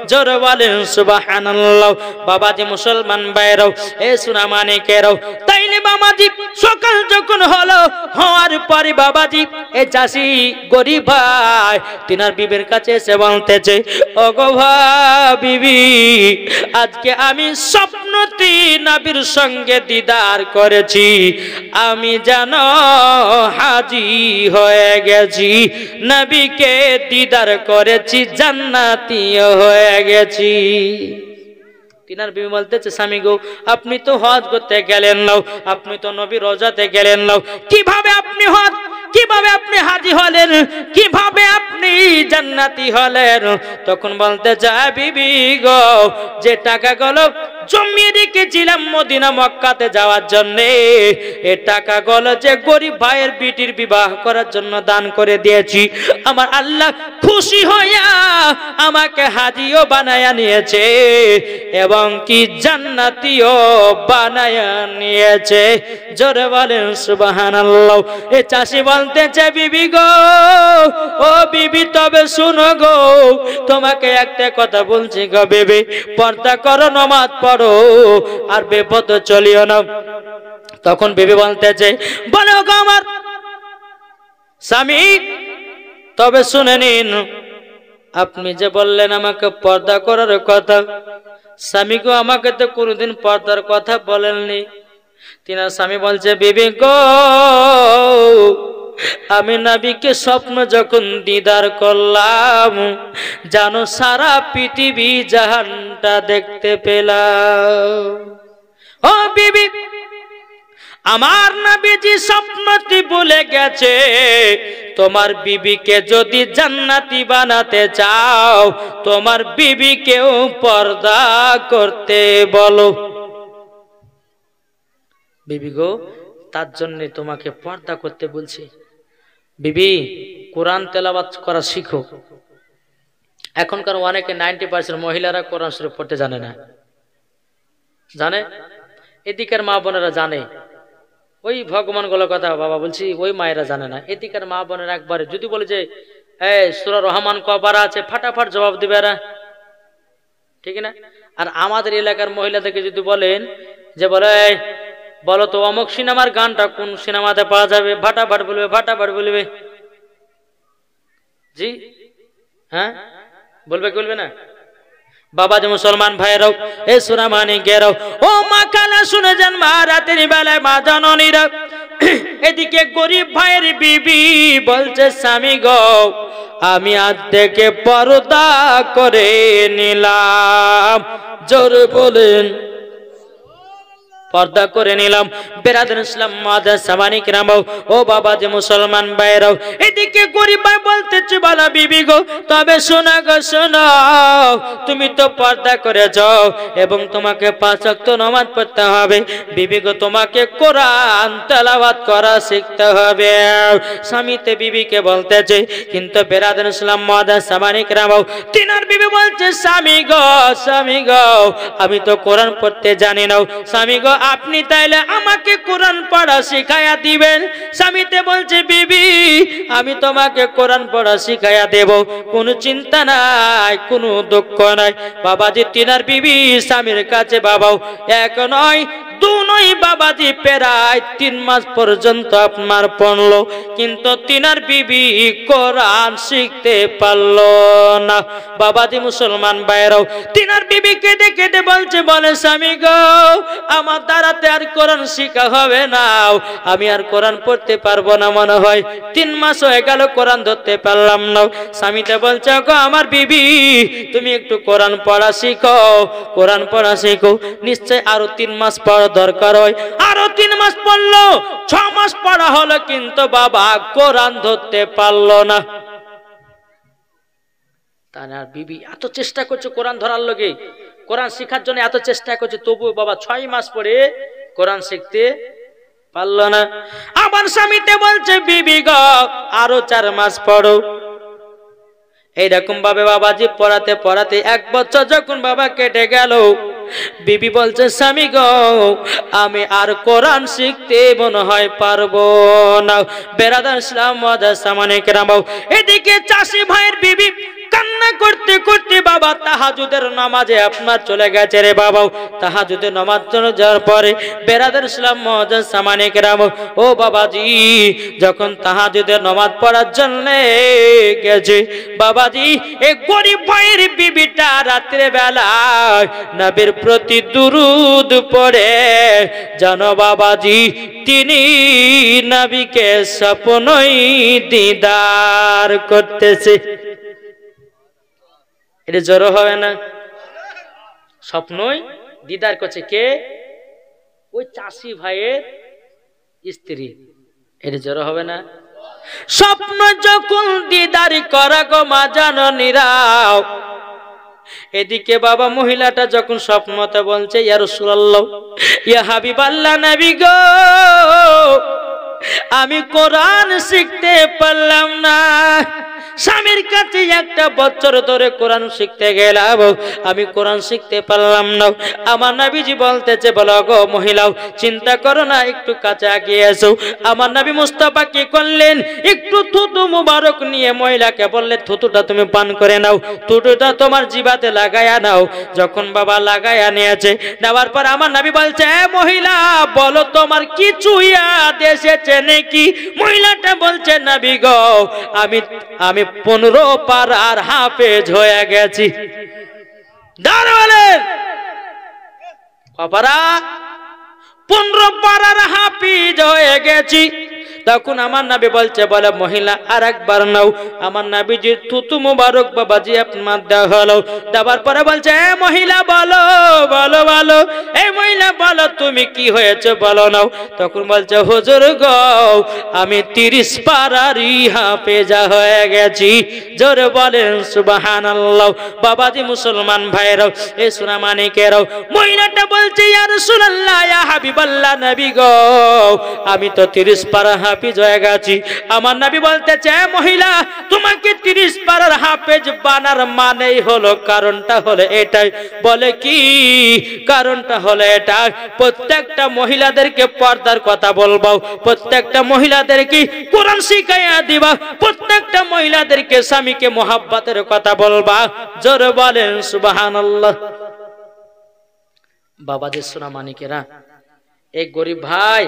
জোরে বলেন সুবহানাল্লাহ। বাবাজি মুসলমান ভাইরাও, এ সোনা মানিকেরাও, তাইলে বাবাজি সকাল যখন হলো, হওয়ার পরে বাবাজি এই চাষি গরিব ভাই তিনার বিবির কাছে এসে বলতেছে, ও গো বিবি, আজকে আমি স্বপ্নতি নবীর সঙ্গে দিদার করেছি, আমি জানো হাজী হয়ে গেছি, নবীকে দিদার করেছি, জান্নাতি হয়ে গেছি। তিনার বিবি বলতেছে, স্বামী গো, আপনি তো হজ করতে গেলেন না, আপনি তো নবী রওজাতে গেলেন না, কিভাবে আপনি হজ, কিভাবে আপনি হাজী হলেন, কিভাবে আপনি জান্নাতি হলেন? তখন বলতে চায়, বিবি গো, যে টাকাগুলো জমিয়ে রেখেছিলাম মদিনা মক্কাতে যাওয়ার জন্য, এ টাকাগুলো যে গরিব ভাইয়ের বিটির বিবাহ করার জন্য দান করে দিয়েছি, আমার আল্লাহ খুশি হইয়া আমাকে হাজিও বানায়া নিয়েছে এবং কি জান্নাতীও বানায়া নিয়েছে। জোরে বলেন সুবহানাল্লাহ। এ চাষি বলতেছে, বিবি গো, ও বিবি তবে শুনো গো, তোমাকে একটা কথা বলছি গো বিবি, পর্দা করো, নামাজ পড়ো, আর বেপথ চলিও না। তখন বিবি বলতেছে, বলো গো আমার স্বামী, তবে শুনে নিন, আপনি যে বললেন আমাকে পর্দা করার কথা, স্বামী গো আমাকে তো কোনোদিন পর্দার কথা বলেননি। তিনার স্বামী বলছে, বিবি গো, আমি নবীকে স্বপ্ন যখন দিদার করলাম, জানো সারা পৃথিবী জাহানটা দেখতে পেলাম। ও বিবি, আমার নবীজি স্বপ্নটি বলে গেছে, তোমার বিবিকে যদি জান্নাতি বানাতে চাও, তোমার বিবিকেও পর্দা করতে বলো। বিবি গো, তার জন্য তোমাকে পর্দা করতে বলছি। বিবি, কোরআন তেলাওয়াত করা শিখো। এখনকার অনেকে 90% মহিলারা কোরআন শরীফ পড়তে জানে না। জানে? এদিকের মা বোনেরা জানে, ওই ভগবান গুলোর কথা বাবা বলছি, ওই মায়েরা জানে না। এদিকের মা বোনের একবারে যদি বলে যে সূরা রহমান কবার আছে, ফাটাফাট জবাব দিবে এরা, ঠিক না? আর আমাদের এলাকার মহিলাদেরকে যদি বলেন যে বলো তো অমুক সিনেমার গানটা কোন সিনেমাতে পাওয়া যাবে, ফাটাফাট বলবে, ফাটাফাট বলবে। জি হ্যাঁ, বলবে কি বলবে না? বাবা যে মুসলমান ভাইরাও, এ সূরা মানিকেরাও, ও মা খালা শুনে যান, মা রাতের বেলায় মা জননীরা, এদিকে গরিব ভাইয়ের বিবি বলছে, স্বামী গো, আমি আজ থেকে পর্দা করে নিলাম। জোরে বলেন, পর্দা করে নিলাম। বেরাদার ইসলাম মাদার সামানি কিরাম, ও বাবা যে মুসলমান ভাইরাও, এদিকে গরিব ভাই বলতেছে, বলা বিবি গো, তবে শোনা গো শোনো, তুমি তো পর্দা করে যাও এবং তোমাকে 5 ওয়াক্ত নামাজ পড়তে হবে। বিবি গো, তোমাকে কোরআন তেলাওয়াত করা শিখতে হবে। স্বামীতে বিবিকে বলতেছে, কিন্তু বেরাদার ইসলাম মাদার সামানি কিরাম, তিনার বিবি বলছে, স্বামী গো, স্বামী গো, আমি তো কোরআন পড়তে জানি না। স্বামী গো, আপনি তাইলে আমাকে কোরআন পড়া শিখাইয়া দিবেন। স্বামীতে বলছে, বিবি, আমি তোমাকে কোরআন পড়া শিখাইয়া দেব, কোনো চিন্তা নাই, কোনো দুঃখ নাই। বাবাজি তিনার বিবি স্বামীর কাছে বাবাও 1 নয় 2 নয় বাবাজি প্রায় 3 মাস পর্যন্ত আপনার পড়লো, কিন্তু তিনার বিবি কোরআন শিখতে পারলো না। বাবাজি মুসলমান ভাইরাও, তিনার বিবি কেঁদে কেঁদে বলছে, বলে স্বামী গো, আমার দ্বারাতে আর কোরআন শিখা হবে না, আমি আর কোরআন পড়তে পারবো না, মনে হয় 3 মাস হয়ে গেল কোরআন ধরতে পারলাম না। স্বামীতে বলছে, গো আমার বিবি, তুমি একটু কোরআন পড়া শিখো, কোরআন পড়া শিখো। নিশ্চয় আরো 3 মাস পড়া দরকার হয়। আরো 3 মাস পড়লো, 6 মাস পড়া হলো, কিন্তু বাবা কোরআন ধরতে পারলো না। তার বিবি এত চেষ্টা করছে কোরআন ধরার লগে, কোরআন শিখার জন্য এত চেষ্টা করছে, তবু বাবা 6 মাস পরে কোরআন শিখতে পারলো না। আবার স্বামীতে বলছে, বিবি গো, আরো 4 মাস পড়ো। এইরকম ভাবে বাবাজি পড়াতে পড়াতে 1 বছর যখন বাবা কেটে গেল, বিবি বলছে, স্বামী গো, আমি আর কোরআন শিখতে মনে হয় পারবো না। বেরাদার ইসলাম মাদার সামানে কেরাম, এদিকে চাষি ভাইয়ের বিবি কান্না করতে করতে বাবা তাহাজ্জুদের নামাজে আপনার চলে গেছে রে বাবা। তাহাজ্জুদের নামাজ চলে যাওয়ার পরে বেরাদার ইসলাম মাদার সামানে কেরাম, ও বাবাজি যখন তাহাজ্জুদের নামাজ পড়ার জন্য গেছে, বাবাজি এই গরিব ভাইয়ের বিবিটা রাত্রে বেলায় নবীর প্রতি দুরূদ পড়ে, জানো বাবাজি তিনি নবীকে স্বপ্নই দিদার করতেছে। এটা জড়ো হবে না? স্বপ্নই দিদার করছে কে? ওই চাষি ভাইয়ের স্ত্রী। এটা জড়ো হবে না? স্বপ্ন যখন দিদার করা গো মা জননীরা, এদিকে বাবা মহিলাটা যখন স্বপ্নতে বলছে, ইয়া রাসূলুল্লাহ, ইয়া হাবিবাল্লাহ, নবী গো, আমি কোরআন শিখতে পারলাম না। স্বামীর কাছে একটা বছর ধরে কোরআন শিখতে গেলাম, আমি কোরআন শিখতে পারলাম না। আমার নবীজি বলতেছে, বলো গো মহিলাও, চিন্তা করো না, একটু কাছে আগিয়ে এসো। আমার নবী মুস্তাফা কি করলেন, একটু থুতু মুবারক নিয়ে মহিলাকে বললে, থুতুটা তুমি পান করে নাও, থুতুটা তোমার জিভাতে লাগায়া নাও। যখন বাবা লাগায়া নিয়েছে, নেওয়ার পর আমার নবী বলছে, মহিলা বলো তোমার কিছু ইয়াদ এসেছে নাকি? মহিলাটা বলছে, নবী গো, আমি 15 পারার হাফেজ হয়ে গেছি। দাঁড়ালেন বাবারা, 15 পারার হাফিজ হয়ে গেছি। তখন আমার নবী বলছে, বলে মহিলা আর একবার নাও। আমার নবীজির থুতু মুবারক বাবাজি আপনার দেওয়া হলো। দেওয়ার পরে বলছে, এ মহিলা বলো বলো বলো, এই মহিলা বলো তুমি কি হয়েছে বলো নাও। তখন বলছে, হুজুর গো, আমি 30 পারারই হাফেজা হয়ে গেছি। জোরে বলেন সুবহানাল্লাহ। বাবাজি মুসলমান ভাইরাও, এই সোনা মানিকেরাও, মহিলাটা বলছে, ইয়া রাসূলুল্লাহ, ইয়া হাবিবাল্লাহ, নবী গো, আমি তো 30 পারা হাফেজ হয়ে গেছি। আমার নবী বলতেছে, মহিলা তোমাকে 30 পারার হাফেজ বানার মানেই হলো, কারণটা হলো এটাই। বলে কি? কারণটা হলো এটা, প্রত্যেকটা মহিলাদেরকে পর্দার কথা বলবো, প্রত্যেকটা মহিলাদেরকে কোরআন শিখাইয়া দিবা, প্রত্যেকটা মহিলাদেরকে স্বামীকে মোহাব্বতের কথা বলবা। জোরে বলেন সুবহানাল্লাহ। বাবাজি সোনা মানিকেরা, এক গরিব ভাই,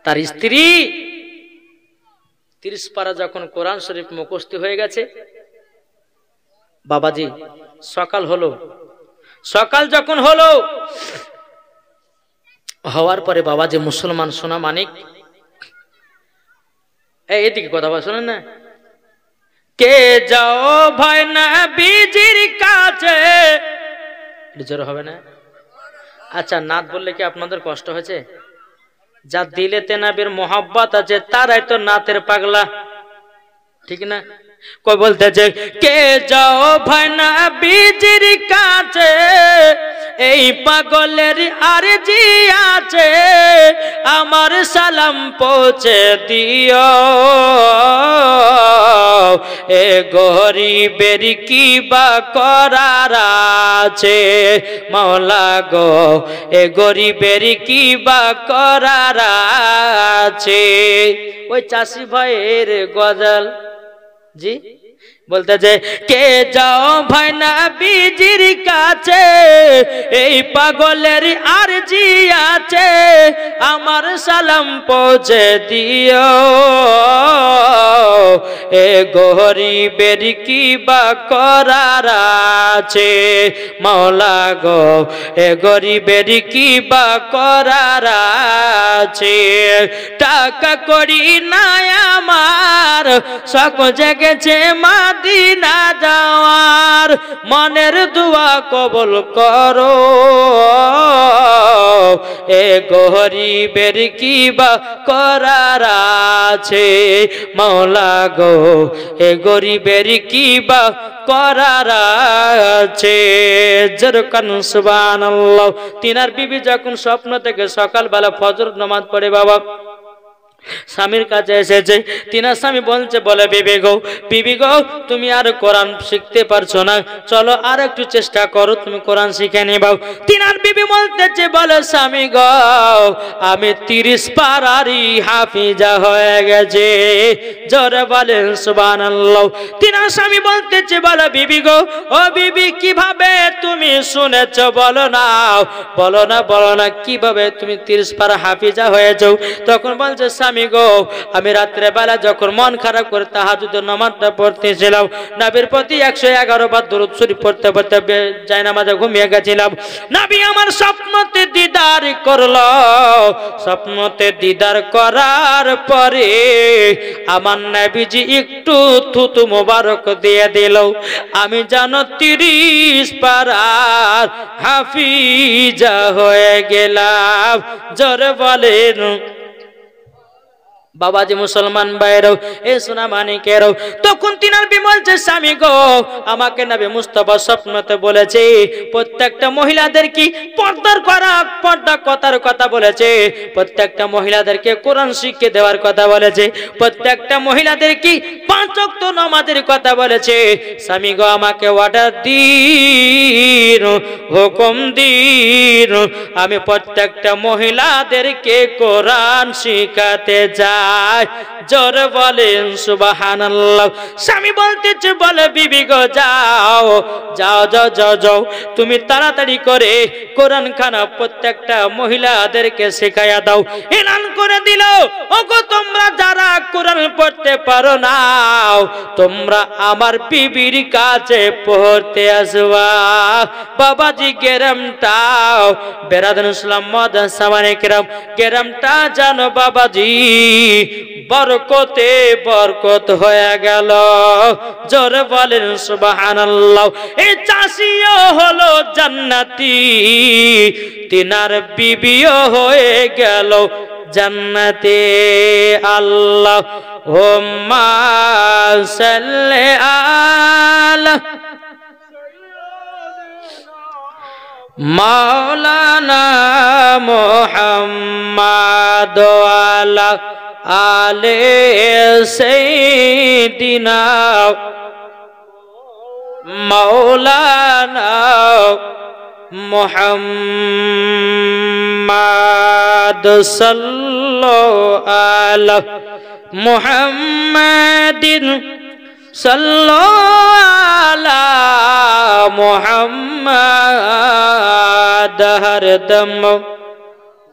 তার স্ত্রী 30 পারা যখন কোরআন শরীফ মুখস্থ হয়ে গেছে, বাবাজি সকাল হলো। সকাল যখন হলো, হওয়ার পরে বাবাজি মুসলমান সোনা মানিক, এদিকে কথা বল, শোনেন না, কে যাও ভাই নবীজির কাছে, জোর হবে না? আচ্ছা, নাত বললে কি আপনাদের কষ্ট হয়েছে? যা দিলেতে নবীর মোহাব্বত আছে তারাই তো নাতের পাগলা, ঠিক না? কই বলতেছে, কে যাও ভাই নবীজির কাছে, এই পাগলের আরজি আছে, আমার সালাম পৌঁছে দিও, এ গরিবের কি বা করার আছে, মাওলা গো, এ গরিবের কি বা করার আছে। ওই চাষি ভাইয়ের গজল জি বলতেছে, কে যাও ভাই নবীজির কাছে, এই পাগলের আরজি আছে, আমার সালাম পৌঁছে দিও, এ গরিবের কি বা করার আছে, মাওলা গো, এ গরিবের কি বা করার আছে। টাকা করি নাই আমার, শখ জেগেছে মদিনা যাওয়ার, মনের দোয়া কবুল করো, এ গরিবের কি বা করার আছে, মাওলা গো, এ গরিবের কি বা করার আছে। যেরকম সুবহানাল্লাহ। তিনার বিবি যখন স্বপ্ন থেকে সকালবেলা ফজর নামাজ পড়ে বাবা স্বামীর কাছে এসেছে, তিনার স্বামী বলছে, বলে বিবি গো, তুমি আর কোরআন শিখতে পারছো না, চলো আর একটু চেষ্টা করো, তুমি কোরআন শিখে নিবাও। তিনার বিবি বলতেছে, বলে স্বামী গো, আমি 30 পারারই হাফিজা হয়ে গেছে। জোরে বলেন সুবহানাল্লাহ। তিনার স্বামী বলতেছে, বলে বিবি গো, ও বিবি, কিভাবে তুমি শুনেছো বলো না, বলো না, বলো না, কিভাবে তুমি 30 পারা হাফিজা হয়েছো? তখন বলছে, স্বামী গো, আমি রাত্রে বেলা যখন মন খারাপ করে তাহাজ্জুদের নামাজটা পড়তেছিলাম, নবীর প্রতি 111 বার দরুদ শরীফ পড়তে পড়তে জায়নামাজে ঘুমিয়ে গেছিলাম। নবী আমার স্বপ্নতে দিদার করলো, স্বপ্নতে দিদার করার পরে আমার নবীজি একটু থুতু মোবারক দিয়ে দিল, আমি জানো 30 পারার হাফিজা হয়ে গেলাম। জোরে বলেন বাবাজি মুসলমান ভাইরাও, এ সোনা মানিকেরাও, তখন তিনার বলছে স্বামী গো, আমাকে নবী মুস্তাফা স্বপ্নতে বলেছে প্রত্যেকটা মহিলাদের কি পর্দা কথার কথা বলেছে, প্রত্যেকটা মহিলাদেরকে কোরআন শিক্ষা দেওয়ার কথা বলেছে, প্রত্যেকটা মহিলাদের কি 5 ওয়াক্ত নামাজের কথা বলেছে। স্বামী গো আমাকে অর্ডার দিন, হুকুম দিন, আমি প্রত্যেকটা মহিলাদেরকে কোরআন শিখাতে যাই। জোরে বলেন সুবহানাল্লাহ। স্বামী বলতেছে, বলে বিবি গো যাও যাও যাও যাও যাও, তুমি তাড়াতাড়ি করে কোরআন খানা প্রত্যেকটা মহিলাদেরকে শেখায়া দাও। এলান করে দিল, ওগো তোমরা যারা কোরআন পড়তে পারো না, তোমরা আমার বিবির কাছে পড়তে আসবা। বাবাজি গেরামটাও বেরাদান ইসলাম মাদান সামানে কেরাম, গেরামটা জানো বাবাজি বরকতে বরকত হয়ে গেল। জোরে বলেন সুবহানাল্লাহ। এই চাষিও হলো জান্নাতি, তিনার বিবিও হয়ে গেল জান্নাতে। আল্লাহুম্মা সাল্লি আলা মাওলানা মুহাম্মাদ ওয়ালা আলে সাইয়্যিদিনা মাওলানা মুহাম্মাদ সাল্লাল্লাহু আলা মুহাম্মাদিন সাল্লাল্লাহু আলা মুহাম্মাদ হরদম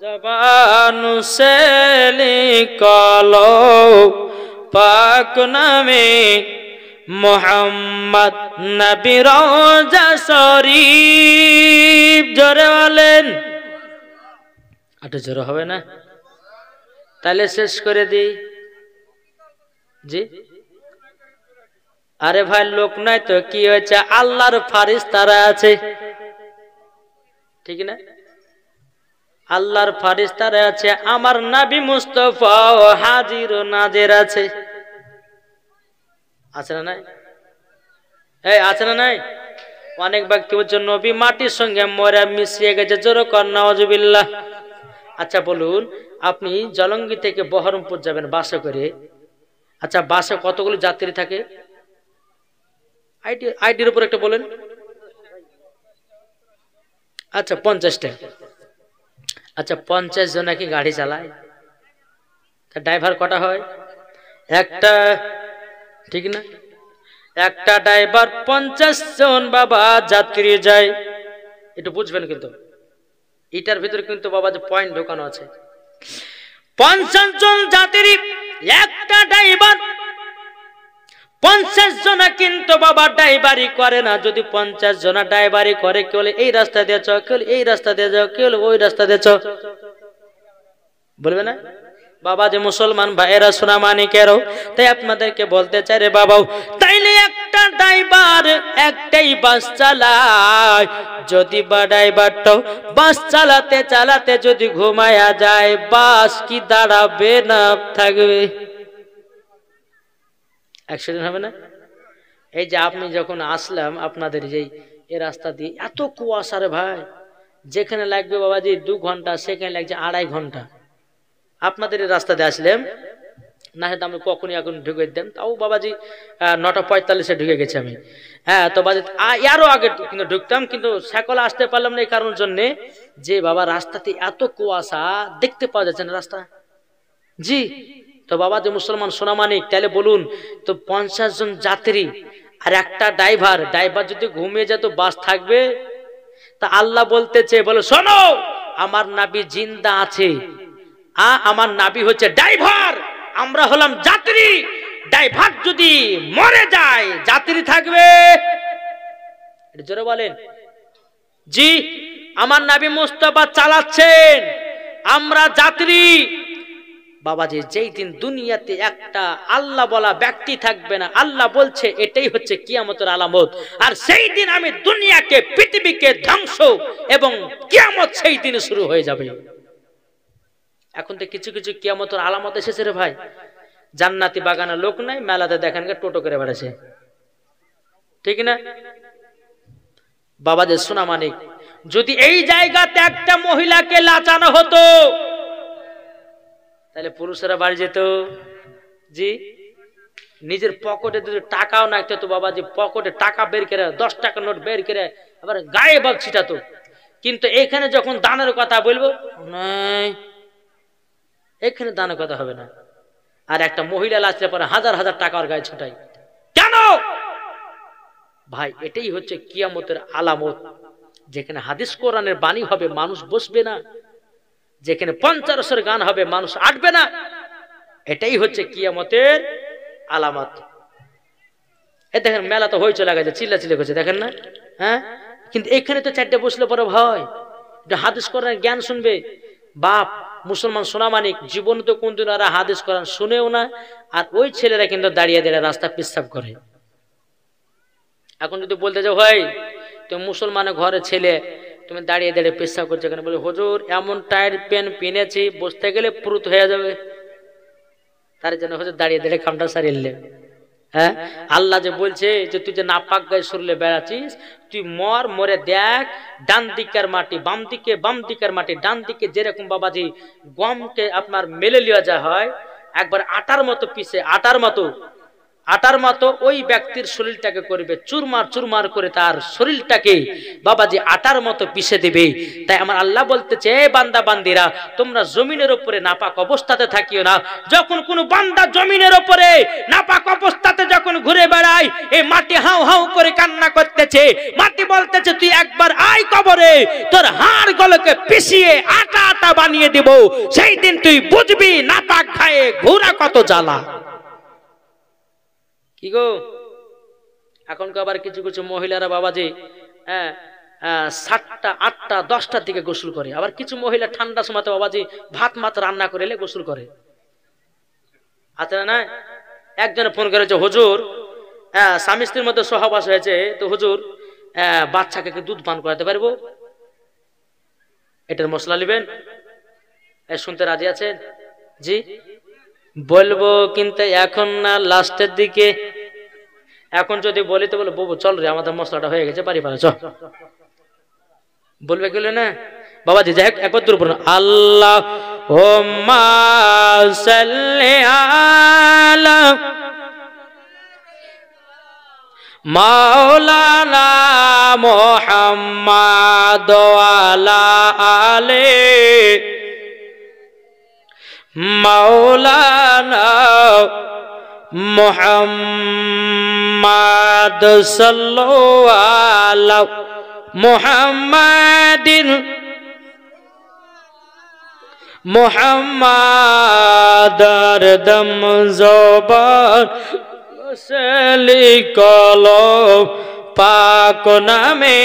জবান সে লিখলো পাক নামে মুহাম্মদ নবী রওজা শরীফ। জোরে বলেন। আটু জোরে হবে না? তাহলে শেষ করে দিই। জি আরে ভাই লোক নাই তো কি হয়েছে, আল্লাহর ফারিস্তারা আছে, ঠিক না? আল্লাহর ফারিস্তারা আছে, আমার নবী মুস্তাফা হাজির ও নাজির আছে। আছে না নাই? এই আছে না নাই? অনেক ব্যক্তি বলছে নবী মাটির সঙ্গে মরে মিশিয়ে গেছে। জোরে কর নাউজুবিল্লাহ। আচ্ছা বলুন, আপনি জলঙ্গি থেকে বহরমপুর যাবেন বাসে করে, আচ্ছা বাসে কতগুলো যাত্রী থাকে? আইডির উপর একটা বলেন। আচ্ছা 50টা। আচ্ছা 50 জন কি গাড়ি চালায়? ড্রাইভার কটা হয়? একটা, ঠিক না? একটা ড্রাইভার 50 জন বাবা যাত্রী যায়। একটু বুঝবেন কিন্তু এটার ভিতরে কিন্তু বাবা যে পয়েন্ট ঢোকানো আছে। 50 জন যাত্রী, একটা ড্রাইভার। 50 জন কিন্তু বাবা ড্রাইভারি করে না। যদি 50 জন ড্রাইভারি করে, কেউ এই রাস্তা দিয়ে চল, কেউ এই রাস্তা দিয়ে যাও, কেউ ওই রাস্তা দিয়ে চল, বলবে না? বাবা যে মুসলমান ভাইয়েরা সোনা মানিকেরও, তাই আপনাদেরকে বলতে চাই রে বাবাও, তাইলে একটা ড্রাইভার একটাই বাস চালায়। যদি বা ড্রাইভারটাও বাস চালাতে চালাতে যদি ঘুমায়া যায়, বাস কি দাঁড়াবে না থাকবে? অ্যাক্সিডেন্ট হবে না? এই যে আপনি যখন আসলাম আপনাদের যেই এই রাস্তা দিয়ে, এত কুয়াশা রে ভাই, যেখানে লাগবে বাবাজি 2 ঘন্টা সেখানে লাগছে 2.5 ঘন্টা। আপনাদের এই রাস্তাতে আসলাম, না হয়তো আমি কখনই এখন ঢুকে দিতাম, তাও বাবাজি 9:45 ঢুকে গেছি আমি। হ্যাঁ তো বাজে আরো আগে কিন্তু ঢুকতাম, কিন্তু সকলে আসতে পারলাম না এই কারণের জন্যে যে বাবা রাস্তাতে এত কুয়াশা, দেখতে পাওয়া যাচ্ছে না রাস্তা। জি তো বাবা যে মুসলমান সোনামানিক, তাহলে বলুন তো 50 জন যাত্রী আর একটা ড্রাইভার যদি ঘুমিয়ে যেত বাস থাকবে? তা আল্লাহ বলতেছে, বলে শোনো আমার নবী জিন্দা আছে, আমার নবী হচ্ছে ড্রাইভার, আমরা হলাম যাত্রী। ড্রাইভার যদি মরে যায় যাত্রী থাকবে? জোরে বলেন। জি আমার নবী মুস্তাফা চালাচ্ছেন, আমরা যাত্রী। বাবাজি যেই দিন দুনিয়াতে একটা আল্লাহ বলা ব্যক্তি থাকবে না, আল্লাহ বলছে এটাই হচ্ছে কিয়ামতের আলামত। আর সেই দিন আমি দুনিয়াকে পৃথিবীকে ধ্বংস এবং কিয়ামত সেই দিন শুরু হয়ে যাবে। এখন তো কিছু কিছু কিয়ামতের আলামত এসেছে রে ভাই। জান্নাতি বাগানে লোক নাই, মেলাতে দেখেন টোটো করে বেড়াছে, ঠিক না বাবা? যে সোনা মানিক, যদি এই জায়গাতে একটা মহিলাকে লাচানো হতো তাহলে পুরুষেরা বাড়ি যেত। জি, নিজের পকেটে যদি টাকাও নাকতে তো বাবাজি, পকেটে টাকা বের করে 10 টাকার নোট বের করে আবার গায়ে বাগ ছিটাতো। কিন্তু এখানে যখন দানের কথা বলবো, নাই, এখানে দানের কথা হবে না। আর একটা মহিলা লাচলে পরে হাজার হাজার টাকার গায়ে ছোটাই কেন ভাই? এটাই হচ্ছে কিয়ামতের আলামত। যেখানে হাদিস কোরআনের বাণী হবে মানুষ বসবে না, যেখানে পঞ্চরসের গান হবে মানুষ আটবে না। এটাই হচ্ছে কিয়ামতের আলামত। এ দেখেন মেলা তো হইচই লাগাচ্ছে, চিল্লাচিল্লি করছে, দেখেন না? হ্যাঁ, কিন্তু এখানে তো চারটে বসলে পরে ভয়, হাদিস কোরআনের জ্ঞান শুনবে। বাপ মুসলমান সোনামানিক জীবনে তো কোনদিন আর হাদিস কোরআন শুনেও না। আর ওই ছেলেরা কিন্তু দাঁড়িয়ে দাঁড়িয়ে রাস্তা পেশাব করে। এখন যদি বলতে যাও ভাই তুমি মুসলমানের ঘরে ছেলে, তুমি দাঁড়িয়ে দাঁড়িয়ে পেশাব করছো কেন? বলে হুজুর এমন টায়ার পেন পিনেছি বসতে গেলে পুরুত হয়ে যাবে, তার জন্য হুজুর দাঁড়িয়ে দাঁড়িয়ে কামটা সারিয়ে। হ্যাঁ, আল্লাহ যে বলছে যে তুই যে নাপাক গায়ে সরলে বেড়াচ্ছিস, তুই মরে দেখ ডান দিকের মাটি বাম দিকে, বাম দিকের মাটি ডান দিকে। যেরকম বাবাজি গমকে আপনার মেলে লিয়া যা হয় একবার আটার মতো পিছে, আটার মতো ওই ব্যক্তির শরীরটাকে করবে চুরমার চুরমার করে, তার শরীরটাকে বাবাজি আটার মতো পিষে দেবে। তাই আমার আল্লাহ বলতেছে, বান্দা বান্দিরা তোমরা জমিনের উপরে নাপাক অবস্থাতে থাকিও না। যখন কোনো বান্দা জমিনের উপরে নাপাক অবস্থাতে যখন ঘুরে বেড়ায়, এই মাটি হাউ হাউ করে কান্না করতেছে। মাটি বলতেছে তুই একবার আয় কবরে, তোর হাড় গলকে পিষিয়ে আটা আটা বানিয়ে দেব। সেই দিন তুই বুঝবি নাপাক খায়ে ঘোরা কত জ্বালা। কি গো, এখন আবার কিছু কিছু মহিলারা বাবাজি 7টা 8টা 10টার দিকে গোসল করে। আবার কিছু মহিলা ঠান্ডা সময় বাবাজি ভাত মাত রান্না করে এলে গোসল করে, আছে না? একজনে ফোন করেছে, হুজুর স্বামী স্ত্রীর মধ্যে সহবাস হয়েছে, তো হুজুর বাচ্চাকে কি দুধ পান করাতে পারবো? এটার মশলা নেবেন? শুনতে রাজি আছেন? জি বলবো, কিন্তু এখন না, লাস্টের দিকে। এখন যদি বলি তো বলে বউ চল রে আমাদের মশলাটা হয়ে গেছে, বাড়ি পারে চল, বলবে গেলে না বাবাজি। যাই হোক একবার দূর পড়ুন, আল্লাহুম্মা সাল্লি আলা মাওলানা মুহাম্মাদ ওয়া আলা আলি মাওলানা মুহাম্মাদ সাল্লাল্লাহু আলা মুহাম্মাদিন মুহাম্মাদার দম জবান সলি কলম পাক নামে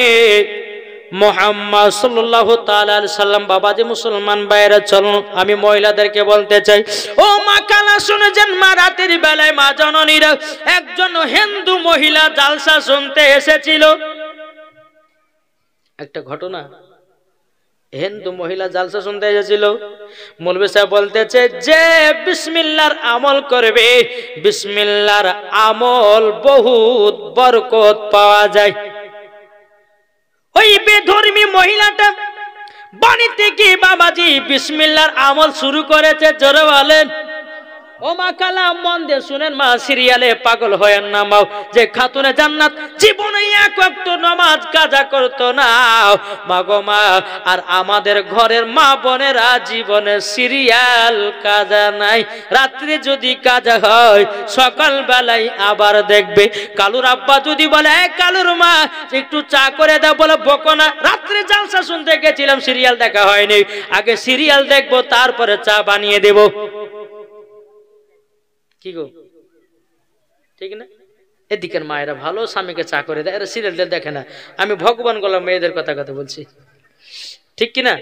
মুহাম্মদ সাল্লাল্লাহু তাআলা আলাইহি সাল্লাম। বাবাজি মুসলমান ভাইরা চলুন, আমি মহিলাদেরকে বলতে চাই, ও মা কালা শুনেছেন মা, রাতের বেলায় মা জননীরা একজন হিন্দু মহিলা জালসা শুনতে এসেছিল। একটা ঘটনা, হিন্দু মহিলা জালসা শুনতে এসেছিল। মৌলভী সাহেব বলতেছে যে বিসমিল্লাহর আমল করবে, বিসমিল্লাহর আমল বহুত বরকত পাওয়া যায়। ওই বেধর্মী মহিলাটা বাড়িতে কি বাবাজি বিসমিল্লাহর আমল শুরু করেছে। জোরে বলেন ও মা কালা, মন দিয়ে শুনেন মা, সিরিয়ালে পাগল হয়েন না মা। যে খাতুনে জান্নাত জীবনে এক ওয়াক্ত নামাজ কাজা করতো না মা গো মা, আর আমাদের ঘরের মা বোনেরা জীবনে সিরিয়াল কাজা নাই। রাত্রে যদি কাজা হয় সকাল বেলায় আবার দেখবে। কালুর আব্বা যদি বলে কালুর মা একটু চা করে দাও, বলে বকো না, রাত্রে জালসা শুনতে গেছিলাম সিরিয়াল দেখা হয়নি, আগে সিরিয়াল দেখবো তারপরে চা বানিয়ে দেব। কি গো, ঠিক না? এদিকের মায়েরা ভালো স্বামীকে চা করে দেয়, এরা সিরিয়াল দেখে না। আমি ভগবান গলা মেয়েদের কথা বলছি, ঠিক কিনা?